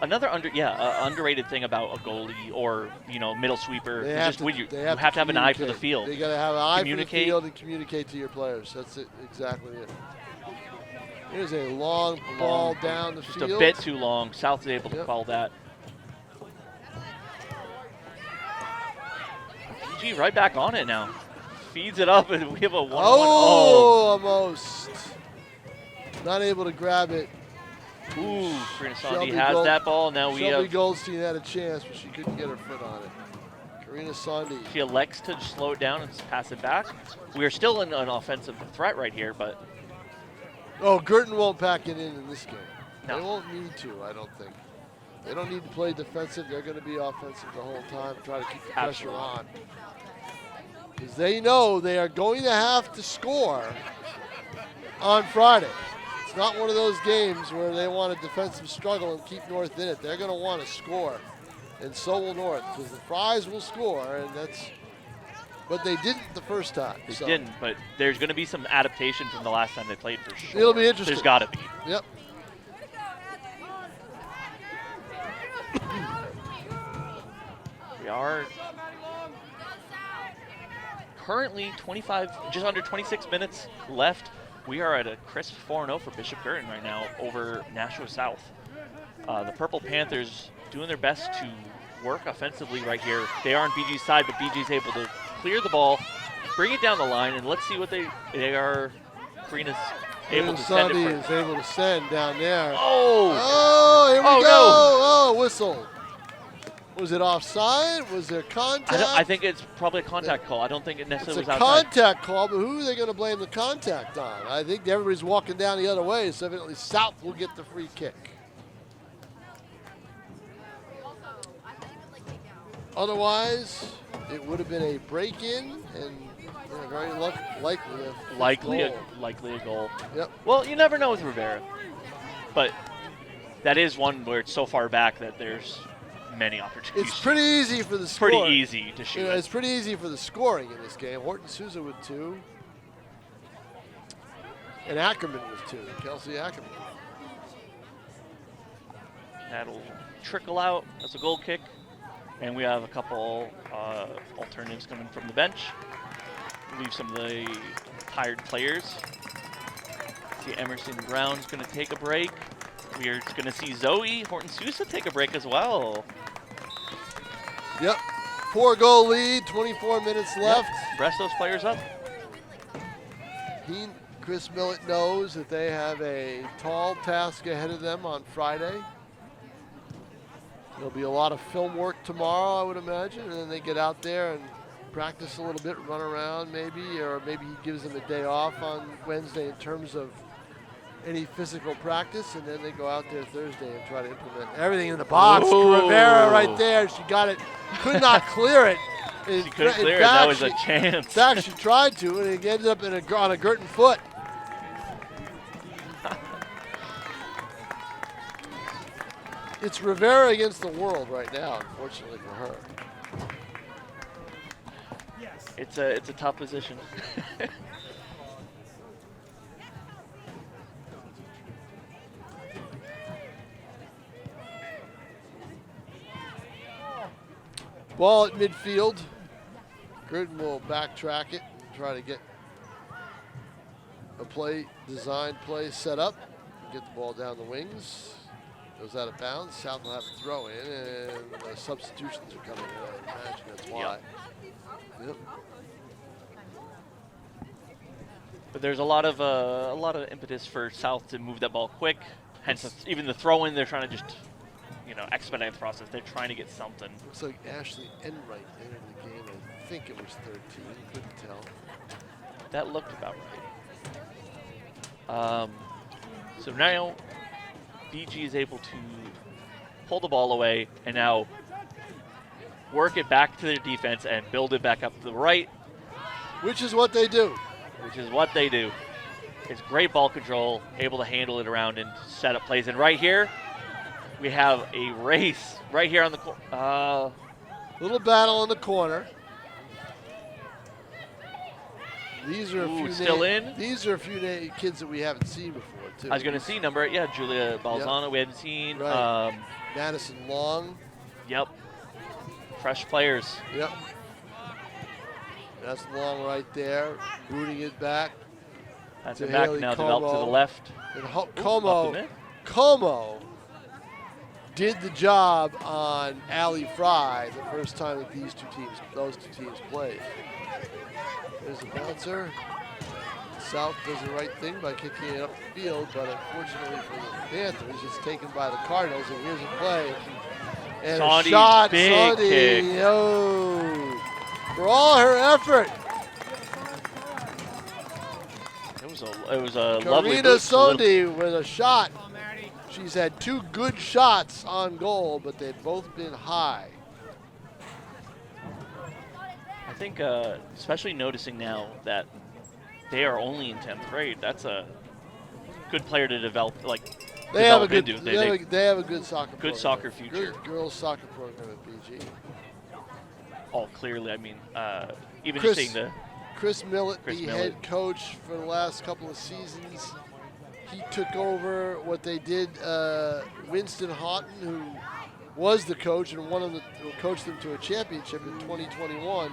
Another underrated thing about a goalie or middle sweeper is just you have to have an eye for the field. They got to have an eye for the Communicate. field and communicate to your players. That's it, exactly it. Here's a long ball down the field. Just a bit too long. South is able to call that. PG right back on it now. Feeds it up, and we have a 1-1. Almost. Not able to grab it. Ooh, Karina Sandi has that ball. Now we Shelby have. Goldstein had a chance, but she couldn't get her foot on it. Karina Sandi. She elects to just slow it down and pass it back. We are still in an offensive threat right here, but. Oh, Guertin won't pack it in this game. No. They won't need to, I don't think. They don't need to play defensive. They're going to be offensive the whole time, try to keep the pressure on. Because they know they are going to have to score on Friday. It's not one of those games where they want a defensive struggle and keep North in it. They're going to want to score, and so will North, because the Fries will score, and that's. But they didn't the first time. They didn't, but there's going to be some adaptation from the last time they played for sure. It'll be interesting. There's got to be. Yep. We are currently just under 26 minutes left. We are at a crisp 4-0 for Bishop Guertin right now over Nashua South. The Purple Panthers doing their best to work offensively right here. They are on BG's side, but BG's able to clear the ball, bring it down the line, and let's see what they are. Karina's able to send it. Is able to send down there. Oh! Here we go. No. Oh, whistle. Was it offside? Was there contact? I think it's probably a contact call. I don't think it necessarily It's was a outside. contact call, but who are they going to blame the contact on? I think everybody's walking down the other way, so evidently South will get the free kick. Otherwise, it would have been a break-in and very likely a goal. Yep. Well, you never know with Rivera, but that is one where it's so far back that there's many opportunities. It's pretty easy for the score. Pretty easy to shoot. It's pretty easy for the scoring in this game. Horton Souza with 2. And Ackerman with 2. Kelsey Ackerman. That'll trickle out. That's a goal kick. And we have a couple alternatives coming from the bench. Leave some of the tired players. See Emerson Brown's going to take a break. We are going to see Zoe Horton Sousa take a break as well. Yep. 4-goal lead, 24 minutes left. Yep. Rest those players up. Chris Millett knows that they have a tall task ahead of them on Friday. There'll be a lot of film work tomorrow, I would imagine, and then they get out there and practice a little bit, run around maybe, or maybe he gives them a day off on Wednesday in terms of any physical practice, and then they go out there Thursday and try to implement everything in the box. Ooh. Rivera right there, she got it, could not clear it. She couldn't clear it, that was a chance. In fact, she tried to, and it ended up on a Guertin foot. It's Rivera against the world right now, unfortunately for her. It's a tough position. Ball at midfield. Guertin will backtrack it and try to get a design play set up. Get the ball down the wings. Goes out of bounds. South will have to throw in, and the substitutions are coming in. I imagine that's why. Yep. But there's a lot of impetus for South to move that ball quick. Hence, even the throw-in, they're trying to just, expedite the process. They're trying to get something. Looks like Ashley Enright entered the game. I think it was 13. Couldn't tell. That looked about right. So now BG is able to pull the ball away and now work it back to their defense and build it back up to the right. Which is what they do. It's great ball control, able to handle it around and set up plays. And right here, we have a race right here on the corner. Little battle in the corner. These are These are a few kids that we haven't seen before, too. I was going to see number 8, Julia Balzano. Yep. We haven't seen. Right. Madison Long. Yep. Fresh players. Yep. That's Long right there, rooting it back. That's to it back Haley now, developed to the Como. left. And Up the net. Como did the job on Allie Fry the first time that those two teams played. There's a bouncer. South does the right thing by kicking it up the field, but unfortunately for the Panthers, it's taken by the Cardinals, and here's a play. And Sondi's a shot, big Sondi, kick. oh, for all her effort. It was a lovely Karina boost, a little- Sondi with a shot. She's had 2 good shots on goal, but they've both been high. I think, especially noticing now that they are only in 10th grade, that's a good player to develop. They have a develop good, into. they have a good soccer. Good program. soccer future. Good girls soccer program at BG. Oh, clearly. I mean, even Chris- just seeing the Chris Millett, Chris the Millett. head coach for the last couple of seasons, he took over what they did. Winston Houghton, who was the coach and who coached them to a championship in 2021.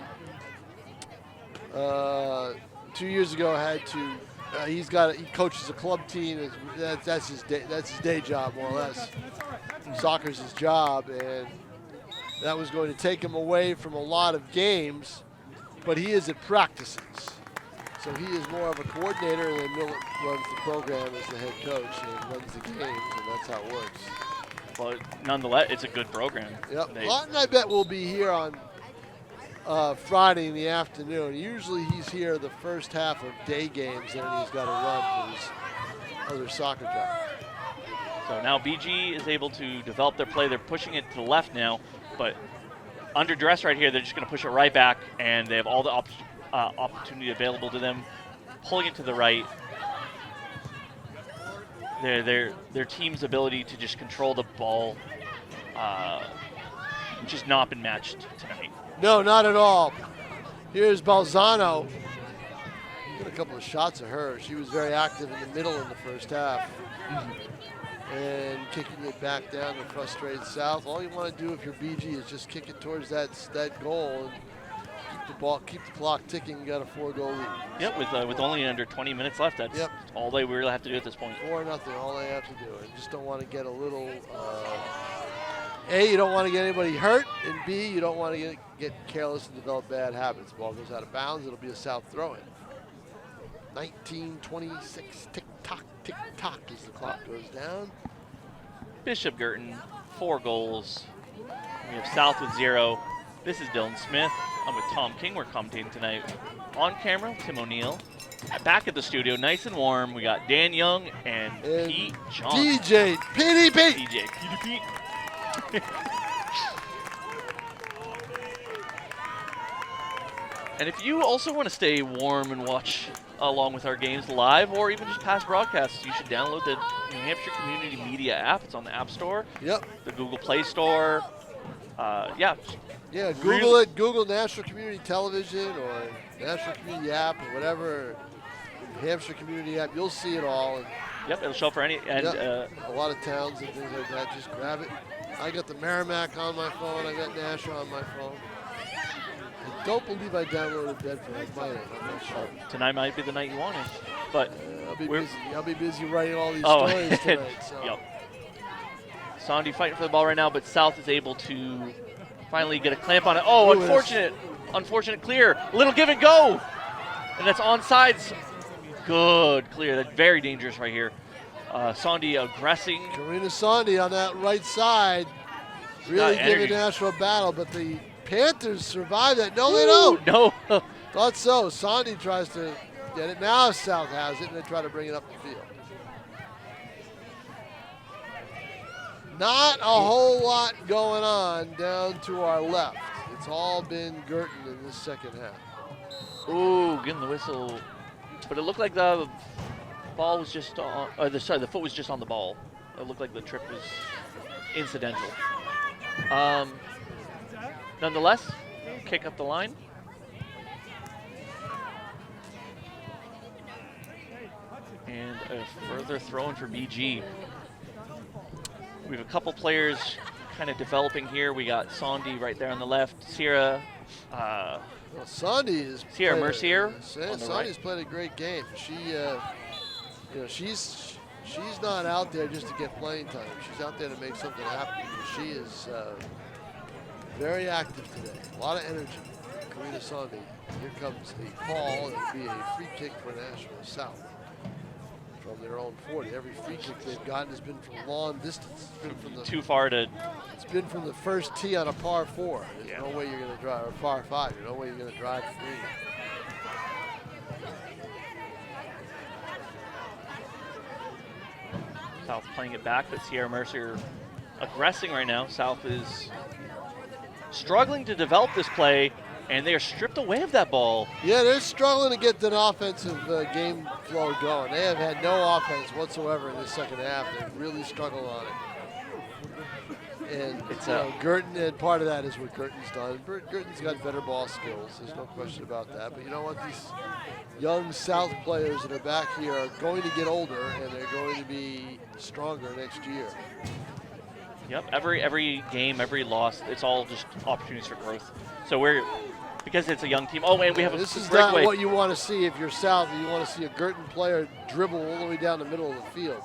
2 years ago, had to. He coaches a club team. That's his day job, more or less. Soccer's his job, and that was going to take him away from a lot of games. But he is at practices, so he is more of a coordinator, and then Millett runs the program as the head coach and runs the games, and that's how it works. but nonetheless, it's a good program. Yep. They- Lawton, I bet, will be here on Friday in the afternoon. Usually he's here the first half of day games, and then he's got to run for his other soccer job. So now BG is able to develop their play. They're pushing it to the left now, but under duress right here, they're just going to push it right back, and they have all the opportunity available to them. Pulling it to the right. Their team's ability to just control the ball just not been matched tonight. No, not at all. Here's Balzano. Got a couple of shots of her. She was very active in the middle in the first half. And kicking it back down to frustrated South. All you want to do if you're BG is just kick it towards that goal and keep the clock ticking. You got a 4-goal lead. Yep, with only under 20 minutes left, that's all they really have to do at this point. 4-0, all they have to do. And just don't want to get a little. A, you don't want to get anybody hurt, and B, you don't want to get careless and develop bad habits. Ball goes out of bounds. It'll be a South throw-in. 19:26. Tick tock, tick tock as the clock goes down. Bishop Guertin, 4 goals. We have South with 0. This is Dylan Smith. I'm with Tom King. We're commentating tonight. On camera, Tim O'Neill. Back at the studio, nice and warm. We got Dan Young and Pete Johnson. DJ, PDP. DJ, PDP. And if you also want to stay warm and watch along with our games live or even just past broadcasts, you should download the New Hampshire Community Media app. It's on the App Store. Yep. The Google Play Store. Yeah, Google it. Google National Community Television or National Community App or whatever. New Hampshire Community App. You'll see it all. And Yep, it'll show up for any. And a lot of towns and things like that. Just grab it. I got the Merrimack on my phone. I got Nashua on my phone. I don't believe I downloaded Bedford. I might have. I'm not sure. Tonight might be the night you want it. But I'll be busy writing all these stories tonight. So. Yep. Sondi fighting for the ball right now, but South is able to finally get a clamp on it. Oh, unfortunate clear. Little give and go. And that's onside. Good clear. That's very dangerous right here. Sondi aggressing. Karina Sondi on that right side. Really giving Nashua a battle, but the Panthers survive that. No, they don't. No. Thought so. Sondi tries to get it. Now South has it, and they try to bring it up the field. Not a whole lot going on down to our left. It's all been Guertin in this second half. Ooh, getting the whistle. But it looked like the ball was just on, the foot was just on the ball. It looked like the trip was incidental. Nonetheless, kick up the line. And a further throw in for BG. We have a couple players kind of developing here. We got Sondi right there on the left. Sierra. Well, Sondi is Sierra Mercier on the Sondi's right. played a great game. She, she's not out there just to get playing time. She's out there to make something happen. She is very active today. A lot of energy. Karina Sondi. Here comes a call. It'll be a free kick for Nashua South from their own 40. Every free kick they've gotten has been from long distance. It's been from the Too far to. It's been from the first tee on a par 4. There's no way you're going to drive, or par 5. There's no way you're going to drive free. South playing it back, but Sierra Mercier aggressing right now. South is struggling to develop this play, and they are stripped away of that ball. Yeah, they're struggling to get an offensive game flow going. They have had no offense whatsoever in this second half. They've really struggled on it. And It's Guertin, and part of that is what Guertin's done. Guertin's got better ball skills. There's no question about that. But you know what? These young South players that are back here are going to get older, and they're going to be stronger next year. Yep, every game, every loss, it's all just opportunities for growth. So because it's a young team. Oh, and we have a This is breakaway. not what you want to see if you're South. You want to see a Guertin player dribble all the way down the middle of the field.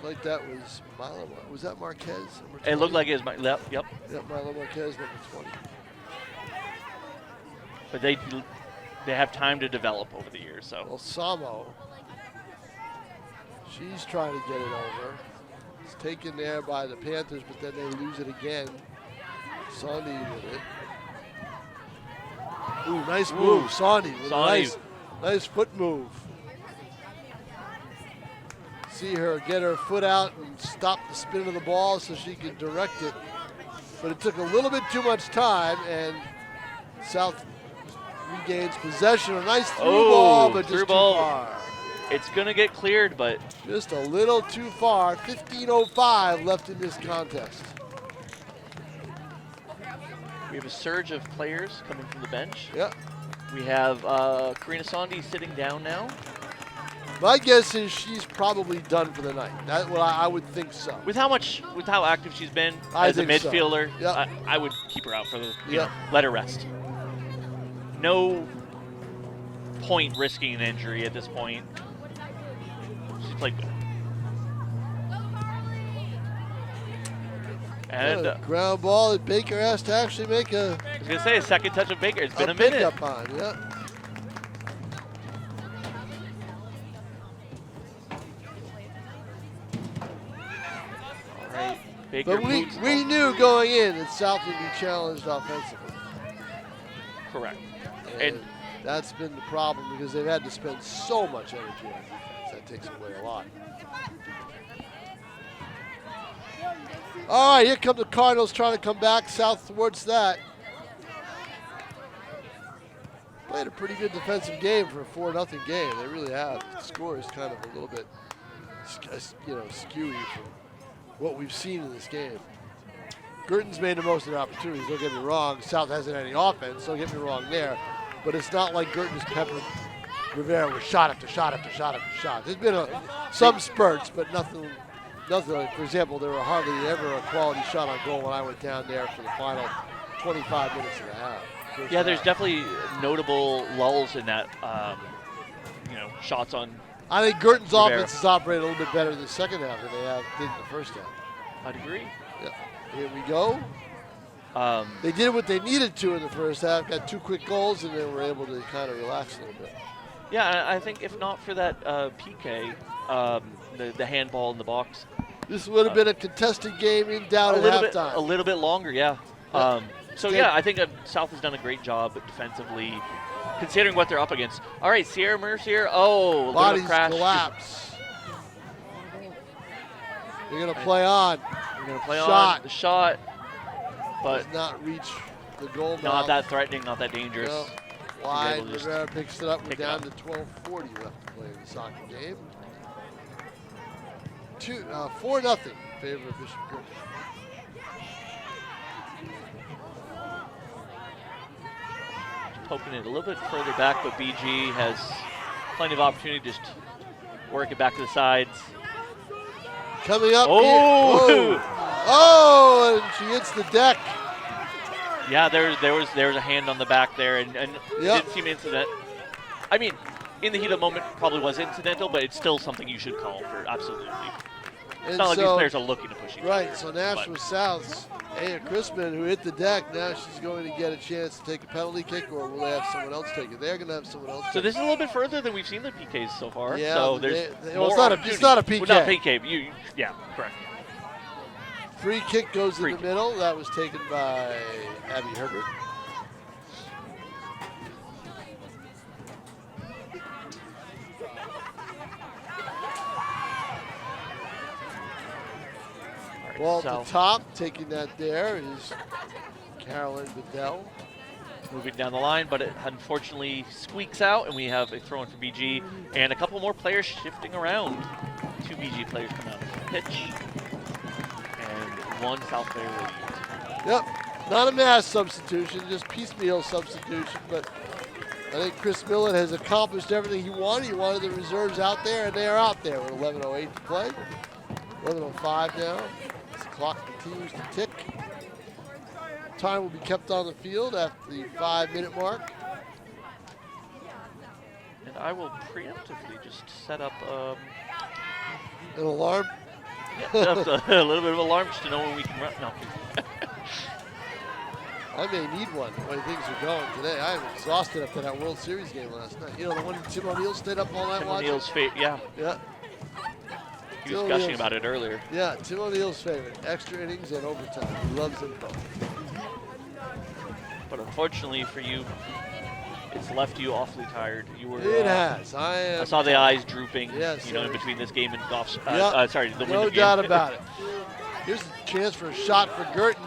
Like that was Milo. Was that Marquez? It looked like it was yep. Yep, Milo Marquez, number 20. But they have time to develop over the years. So Well, Samo, she's trying to get it over. It's taken there by the Panthers, but then they lose it again. Sondi with it. Ooh, nice move. Sondi with a nice foot move. See her get her foot out and stop the spin of the ball so she could direct it. But it took a little bit too much time, and South regains possession. A nice through ball, but just too far. It's going to get cleared, but Just a little too far. 15:05 left in this contest. we have a surge of players coming from the bench. Yep. We have Karina Sondi sitting down now. My guess is she's probably done for the night. That's what I would think so. With how active she's been I as a think so. midfielder, Yep. I would keep her out for the Yep. let her rest. No point risking an injury at this point. She's played good. And Ground ball that Baker has to actually make I was gonna say a second touch of Baker. It's been a pick minute. up on. Yeah. All right, Baker. But we moves- knew going in that South would be challenged offensively. correct. And that's been the problem because they've had to spend so much energy on defense. That takes away a lot. All right, here come the Cardinals trying to come back south towards that. Played a pretty good defensive game for a 4-0 game. They really have. The score is kind of a little bit, skewy from what we've seen in this game. Guertin's made the most of their opportunities. Don't get me wrong. South hasn't had any offense. Don't get me wrong there. But it's not like Guertin's peppered Rivera with shot after shot after shot after shot. There's been some spurts, but nothing. Like, for example, there were hardly ever a quality shot on goal when I went down there for the final 25 minutes and a half. Yeah, there's definitely notable lulls in that. Shots on. I think Guertin's Rivera. offense has operated a little bit better in the second half than they did in the first half. I'd agree. Yeah. Here we go. They did what they needed to in the first half, got 2 quick goals, and then were able to kind of relax a little bit. Yeah, I think if not for that PK, the handball in the box, This would have been a contested game in doubt a at halftime. little bit longer. Yeah. Yeah. I think South has done a great job defensively, considering what they're up against. All right, Sierra Mercier. Oh, a little Bodies crash. collapse. They're going to play on. We're gonna play Shot. on the shot, but Does not reach the goal not mouth. that threatening, not that dangerous. No. Able Wide, to just Rivera picks it up. We're pick it down up. to 12:40 left to play in the soccer game. 4-0 in favor of Bishop Guertin. Poking it a little bit further back, but BG has plenty of opportunity to just work it back to the sides. Coming up. Oh! Oh, and she hits the deck. Yeah, there was a hand on the back there, and it didn't seem incident. I mean, in the heat of the moment, probably was incidental, but it's still something you should call for, absolutely. It's not like these players are looking to push each other. Right, so Nashua South's Aya Crispin, who hit the deck, now she's going to get a chance to take a penalty kick, or will they have someone else take it? They're going to have someone else take it. So this is a little bit further than we've seen the PKs so far. Yeah, so there's well, it's not a PK. Well, not PK. Yeah, correct. Free kick goes in the middle. That was taken by Abby Herbert. Ball at the top, taking that there is Carolyn Bedell. Moving down the line, but it unfortunately squeaks out, and we have a throw-in for BG, and a couple more players shifting around. 2 BG players come out of the pitch, and 1 South player leaves. Yep, not a mass substitution, just piecemeal substitution, but I think Chris Millen has accomplished everything he wanted. He wanted the reserves out there, and they are out there with 11:08 to play. 11:05 now. The clock continues to tick. Time will be kept on the field after the 5-minute mark. And I will preemptively just set up an alarm. Yeah, a little bit of alarm just to know when we can run. No. I may need one the way things are going today. I'm exhausted after that World Series game last night. You know, the one Tim O'Neill stayed up all night watching? O'Neill's yeah. Yeah. He was gushing about it earlier. Yeah, Tim O'Neill's favorite. Extra innings and overtime. He loves them both. But unfortunately for you, it's left you awfully tired. You were. It has. I saw the eyes drooping. Yes, you know, in between this game and golf. Yep. The no doubt about it. Here's a chance for a shot for Guertin.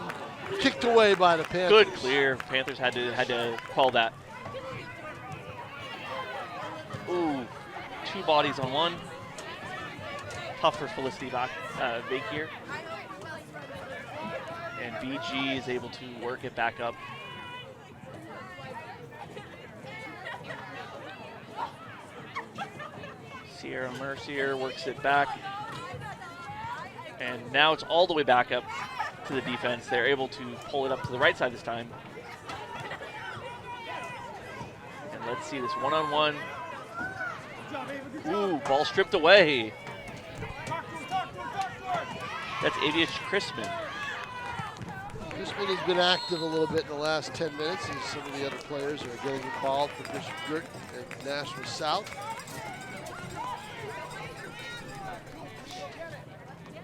Kicked away by the Panthers. Good clear. Panthers had to call that. Ooh, 2 bodies on 1. Tough for Felicity Bakir. And BG is able to work it back up. Sierra Mercier works it back. And now it's all the way back up to the defense. They're able to pull it up to the right side this time. And let's see this one-on-one. Ooh, ball stripped away. That's Aviash Crispin. Crispin has been active a little bit in the last 10 minutes as some of the other players are getting involved for Bishop Guertin and Nashua South.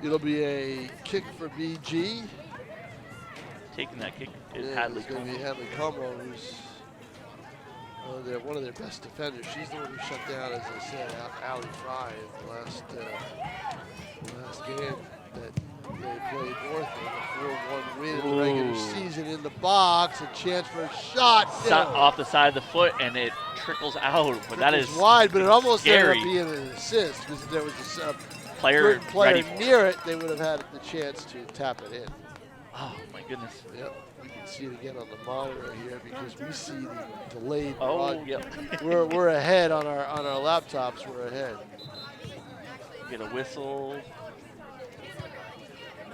It'll be a kick for BG. Taking that kick is Hadley It's going to be Hadley Como, who's one of their best defenders. She's the one who shut down, as I said, Allie Fry in the last game that they played North in a 4-1 win in the regular season. In the box, a chance for a shot. Off the side of the foot, and it trickles out. But that is wide, but it almost scary. ended up being an assist because there was a player near it. They would have had the chance to tap it in. Oh my goodness. Yep. We can see it again on the monitor here because we see the delayed. Yep. we're ahead on our laptops. We're ahead. Get a whistle.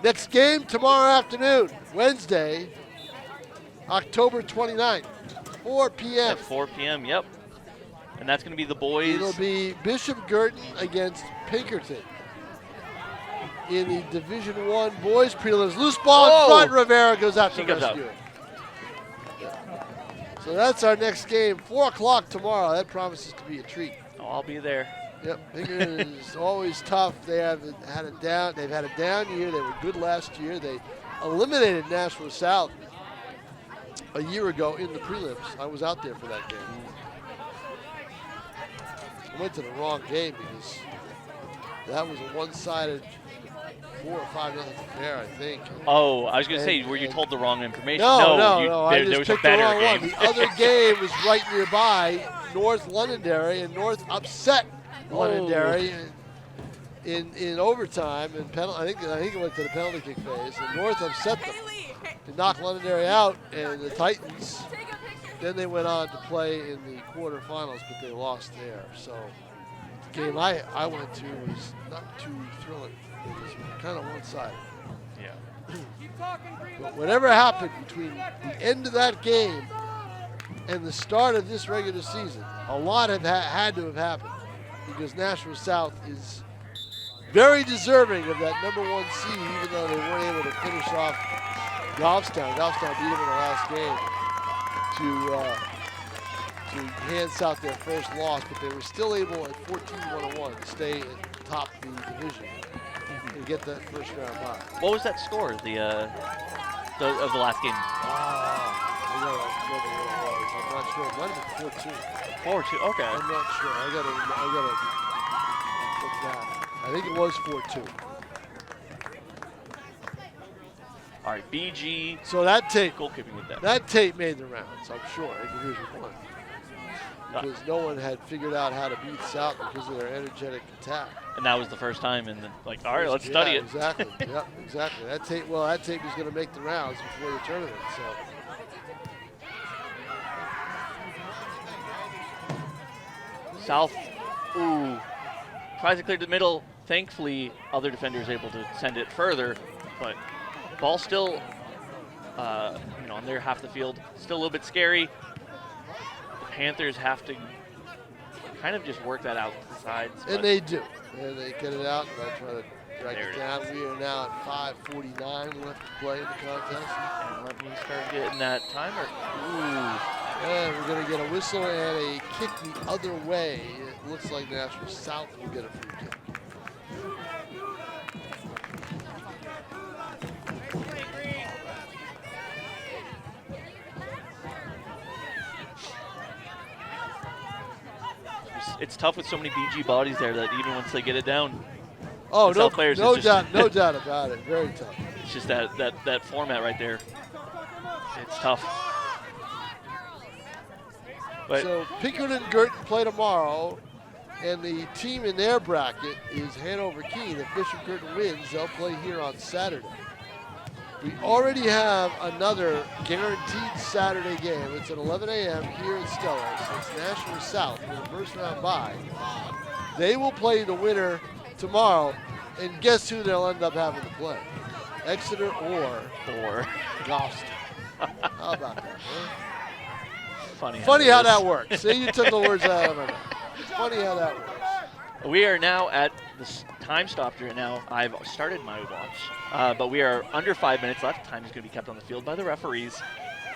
Next game tomorrow afternoon, Wednesday, October 29th, 4 p.m. At 4 p.m. Yep. And that's going to be the boys. It'll be Bishop Guertin against Pinkerton in the Division I boys prelims. Loose ball in front. Rivera goes out to rescue it. Yeah. So that's our next game, 4 o'clock tomorrow. That promises to be a treat. Oh, I'll be there. Yep, Pinkerton is always tough. They've had a down year. They were good last year. They eliminated Nashua South a year ago in the prelims. I was out there for that game. I went to the wrong game because that was a one-sided 4 or 5 nothing affair, I think. Oh, I was going to say, were you told the wrong information? No. I just there was picked a better the wrong game. one. The other game was right nearby, North Londonderry, and North upset Londonderry in overtime and penalty. I think it went to the penalty kick phase, and North upset them to knock Londonderry out, and the Titans. Then they went on to play in the quarterfinals, but they lost there. So the game I went to was not too thrilling. It was kind of one-sided. Yeah. But whatever happened between the end of that game and the start of this regular season, a lot had to have happened because Nashua South is very deserving of that #1 seed, even though they weren't able to finish off Goffstown. Goffstown beat them in the last game to hand South their first loss, but they were still able at 14-1-1 to stay at the top of the division and get that first round bye. What was that score? Of the last game. I don't remember what it was. I'm not sure. It might have been 4-2. 4-2. Okay. I'm not sure. I gotta look back. I think it was 4-2. All right, BG. So that tape, Goalkeeping with them. that tape made the rounds, I'm sure, in Division 1. Because no one had figured out how to beat South because of their energetic attack. And that was the first time, and then, like, all right, let's study it. Exactly. Yep, exactly. That tape is going to make the rounds before the tournament. So. South, tries to clear the middle. Thankfully, other defenders able to send it further, but ball still, on their half of the field, still a little bit scary. The Panthers have to kind of just work that out to the sides. And they do. And they get it out, and they'll try to drag it down. We are now at 5:49 left to play in the contest. And let me start getting that timer. And we're going to get a whistle and a kick the other way. It looks like Nashua South will get a free kick. It's tough with so many BG bodies there that even once they get it down, no doubt, no doubt about it. Very tough. It's just that format right there. It's tough. But so Pinkerton and Guertin play tomorrow, and the team in their bracket is Hanover Keene. If Bishop Guertin wins, they'll play here on Saturday. We already have another guaranteed Saturday game. It's at 11 a.m. here in Stellos. It's Nashua South with a first round bye. They will play the winner tomorrow, and guess who they'll end up having to play? Exeter or Goffstown. How about that? Huh? Funny how that works. See, you took the words out of my mouth. Funny how that works. We are now at the time stopped right now. I've started my watch, but we are under 5 minutes left. Time is going to be kept on the field by the referees.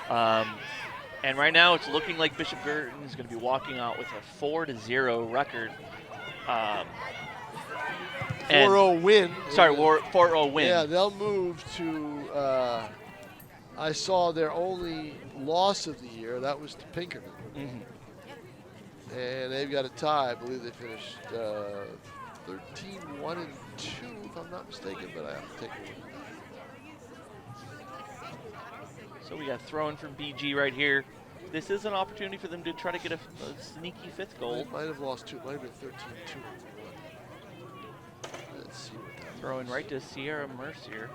And right now it's looking like Bishop Guertin is going to be walking out with a 4-0 record. 4-0 win. Sorry, 4-0 win. Yeah, they'll move to, I saw their only loss of the year. That was to Pinkerton. Mm-hmm. And they've got a tie. I believe they finished 13-1-2, if I'm not mistaken, but I have to take a look. So we got throw-in from BG right here. This is an opportunity for them to try to get a sneaky fifth goal. Might have lost two. Might have been 13-2. Let's see what that Throw-in right to Sierra Mercier.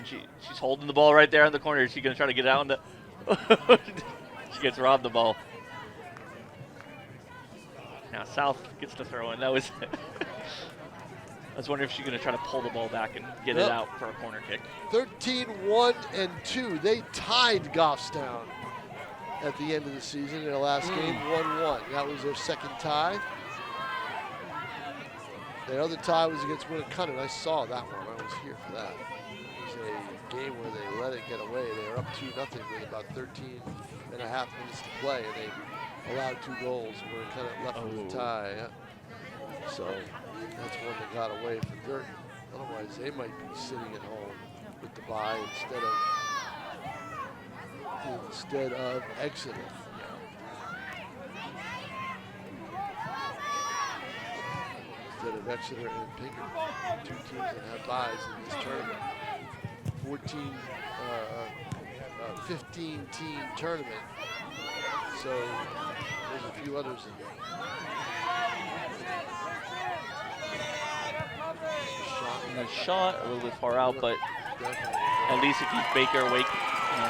She's holding the ball right there in the corner. Is she going to try to get it out on the... She gets robbed the ball. Now South gets to throw in. That was... I was wondering if she's going to try to pull the ball back and get it out for a corner kick. 13-1-2. They tied Goffstown at the end of the season in their last game, 1-1. That was their second tie. Their other tie was against Winnicott. I saw that one. I was here for that. It was a game where they let it get away. They were up 2-0 with about 13 and a half minutes to play, and they allowed 2 goals and were kind of left with a tie. Yeah. So that's one that got away from Guertin. Otherwise, they might be sitting at home with the bye instead of Exeter. Instead of Exeter and Pinkerton, 2 teams that have byes in this tournament. 15-team tournament. So there's a few others in there. Shot a little bit far out, but at least it keeps Baker awake,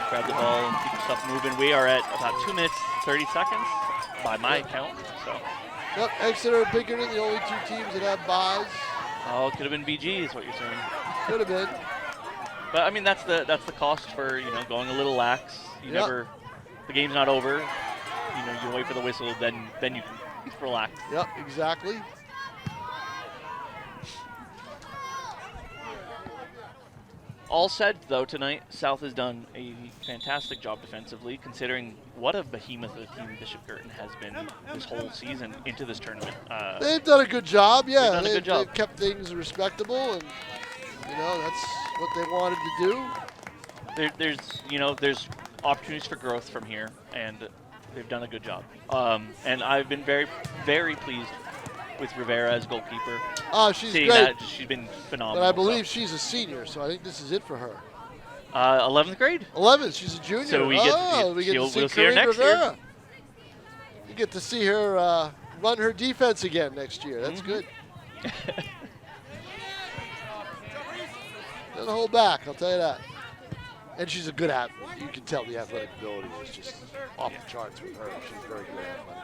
grab the ball and keep stuff moving. We are at about 2 minutes, 30 seconds by my count. So Yep, Exeter, Bickerton, the only two teams that have buys. Oh, it could have been BG, is what you're saying. Could have been. But I mean, that's the cost for going a little lax. You never, the game's not over. You wait for the whistle, then you can relax. Yep, exactly. All said, though, tonight, South has done a fantastic job defensively, considering what a behemoth of a team Bishop Guertin has been this whole season into this tournament. They've done a good job, yeah. They've done a good job. They've kept things respectable, and that's what they wanted to do. There's opportunities for growth from here, and they've done a good job. And I've been very, very pleased with Rivera as goalkeeper. Oh, she's seeing great. That, she's been phenomenal. But I believe she's a senior, so I think this is it for her. 11th grade. 11th, she's a junior. So we get to see Corinne her next Rivera. year. You get to see her run her defense again next year. That's good. Doesn't hold back, I'll tell you that. And she's a good athlete. You can tell the athletic ability is just off the charts with her. She's very good athletic.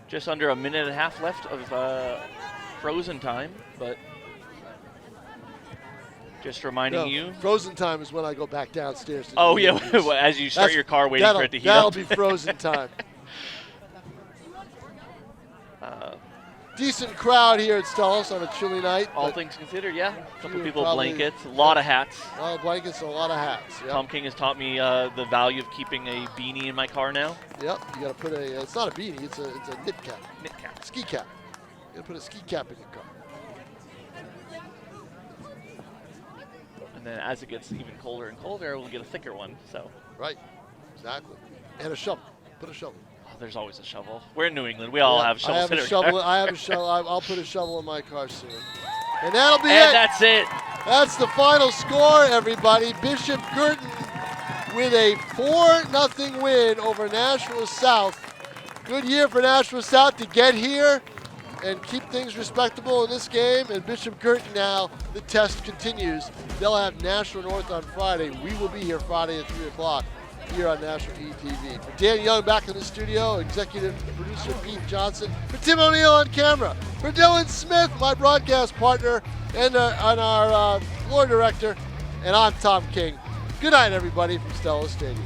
Just under a minute and a half left of frozen time, but just reminding you. Frozen time is when I go back downstairs. Oh, yeah, as you start your car waiting for it to heat that'll up. That'll be frozen time. Decent crowd here at Stellos on a chilly night. All things considered, yeah. A couple few people probably- blankets, a lot of hats. A lot of blankets and a lot of hats. Yep. Tom King has taught me the value of keeping a beanie in my car now. Yep, you got to put it's not a beanie, it's a knit cap. Knit cap. Ski cap. You got to put a ski cap in your car. And then as it gets even colder and colder, we'll get a thicker one. So. Right, exactly. And a shovel. Put a shovel. Oh, there's always a shovel. We're in New England. We all have shovels. I have a shovel. I'll put a shovel in my car soon. And that'll be and it. that's it. That's the final score, everybody. Bishop Guertin with a 4-0 win over Nashua South. Good year for Nashua South to get here and keep things respectable in this game. And Bishop Guertin now, the test continues. They'll have Nashua North on Friday. We will be here Friday at 3 o'clock here on National ETV. For Dan Young back in the studio, executive producer Pete Johnson. For Tim O'Neill on camera. For Dylan Smith, my broadcast partner, and our floor director. And I'm Tom King. Good night, everybody, from Stello Stadium.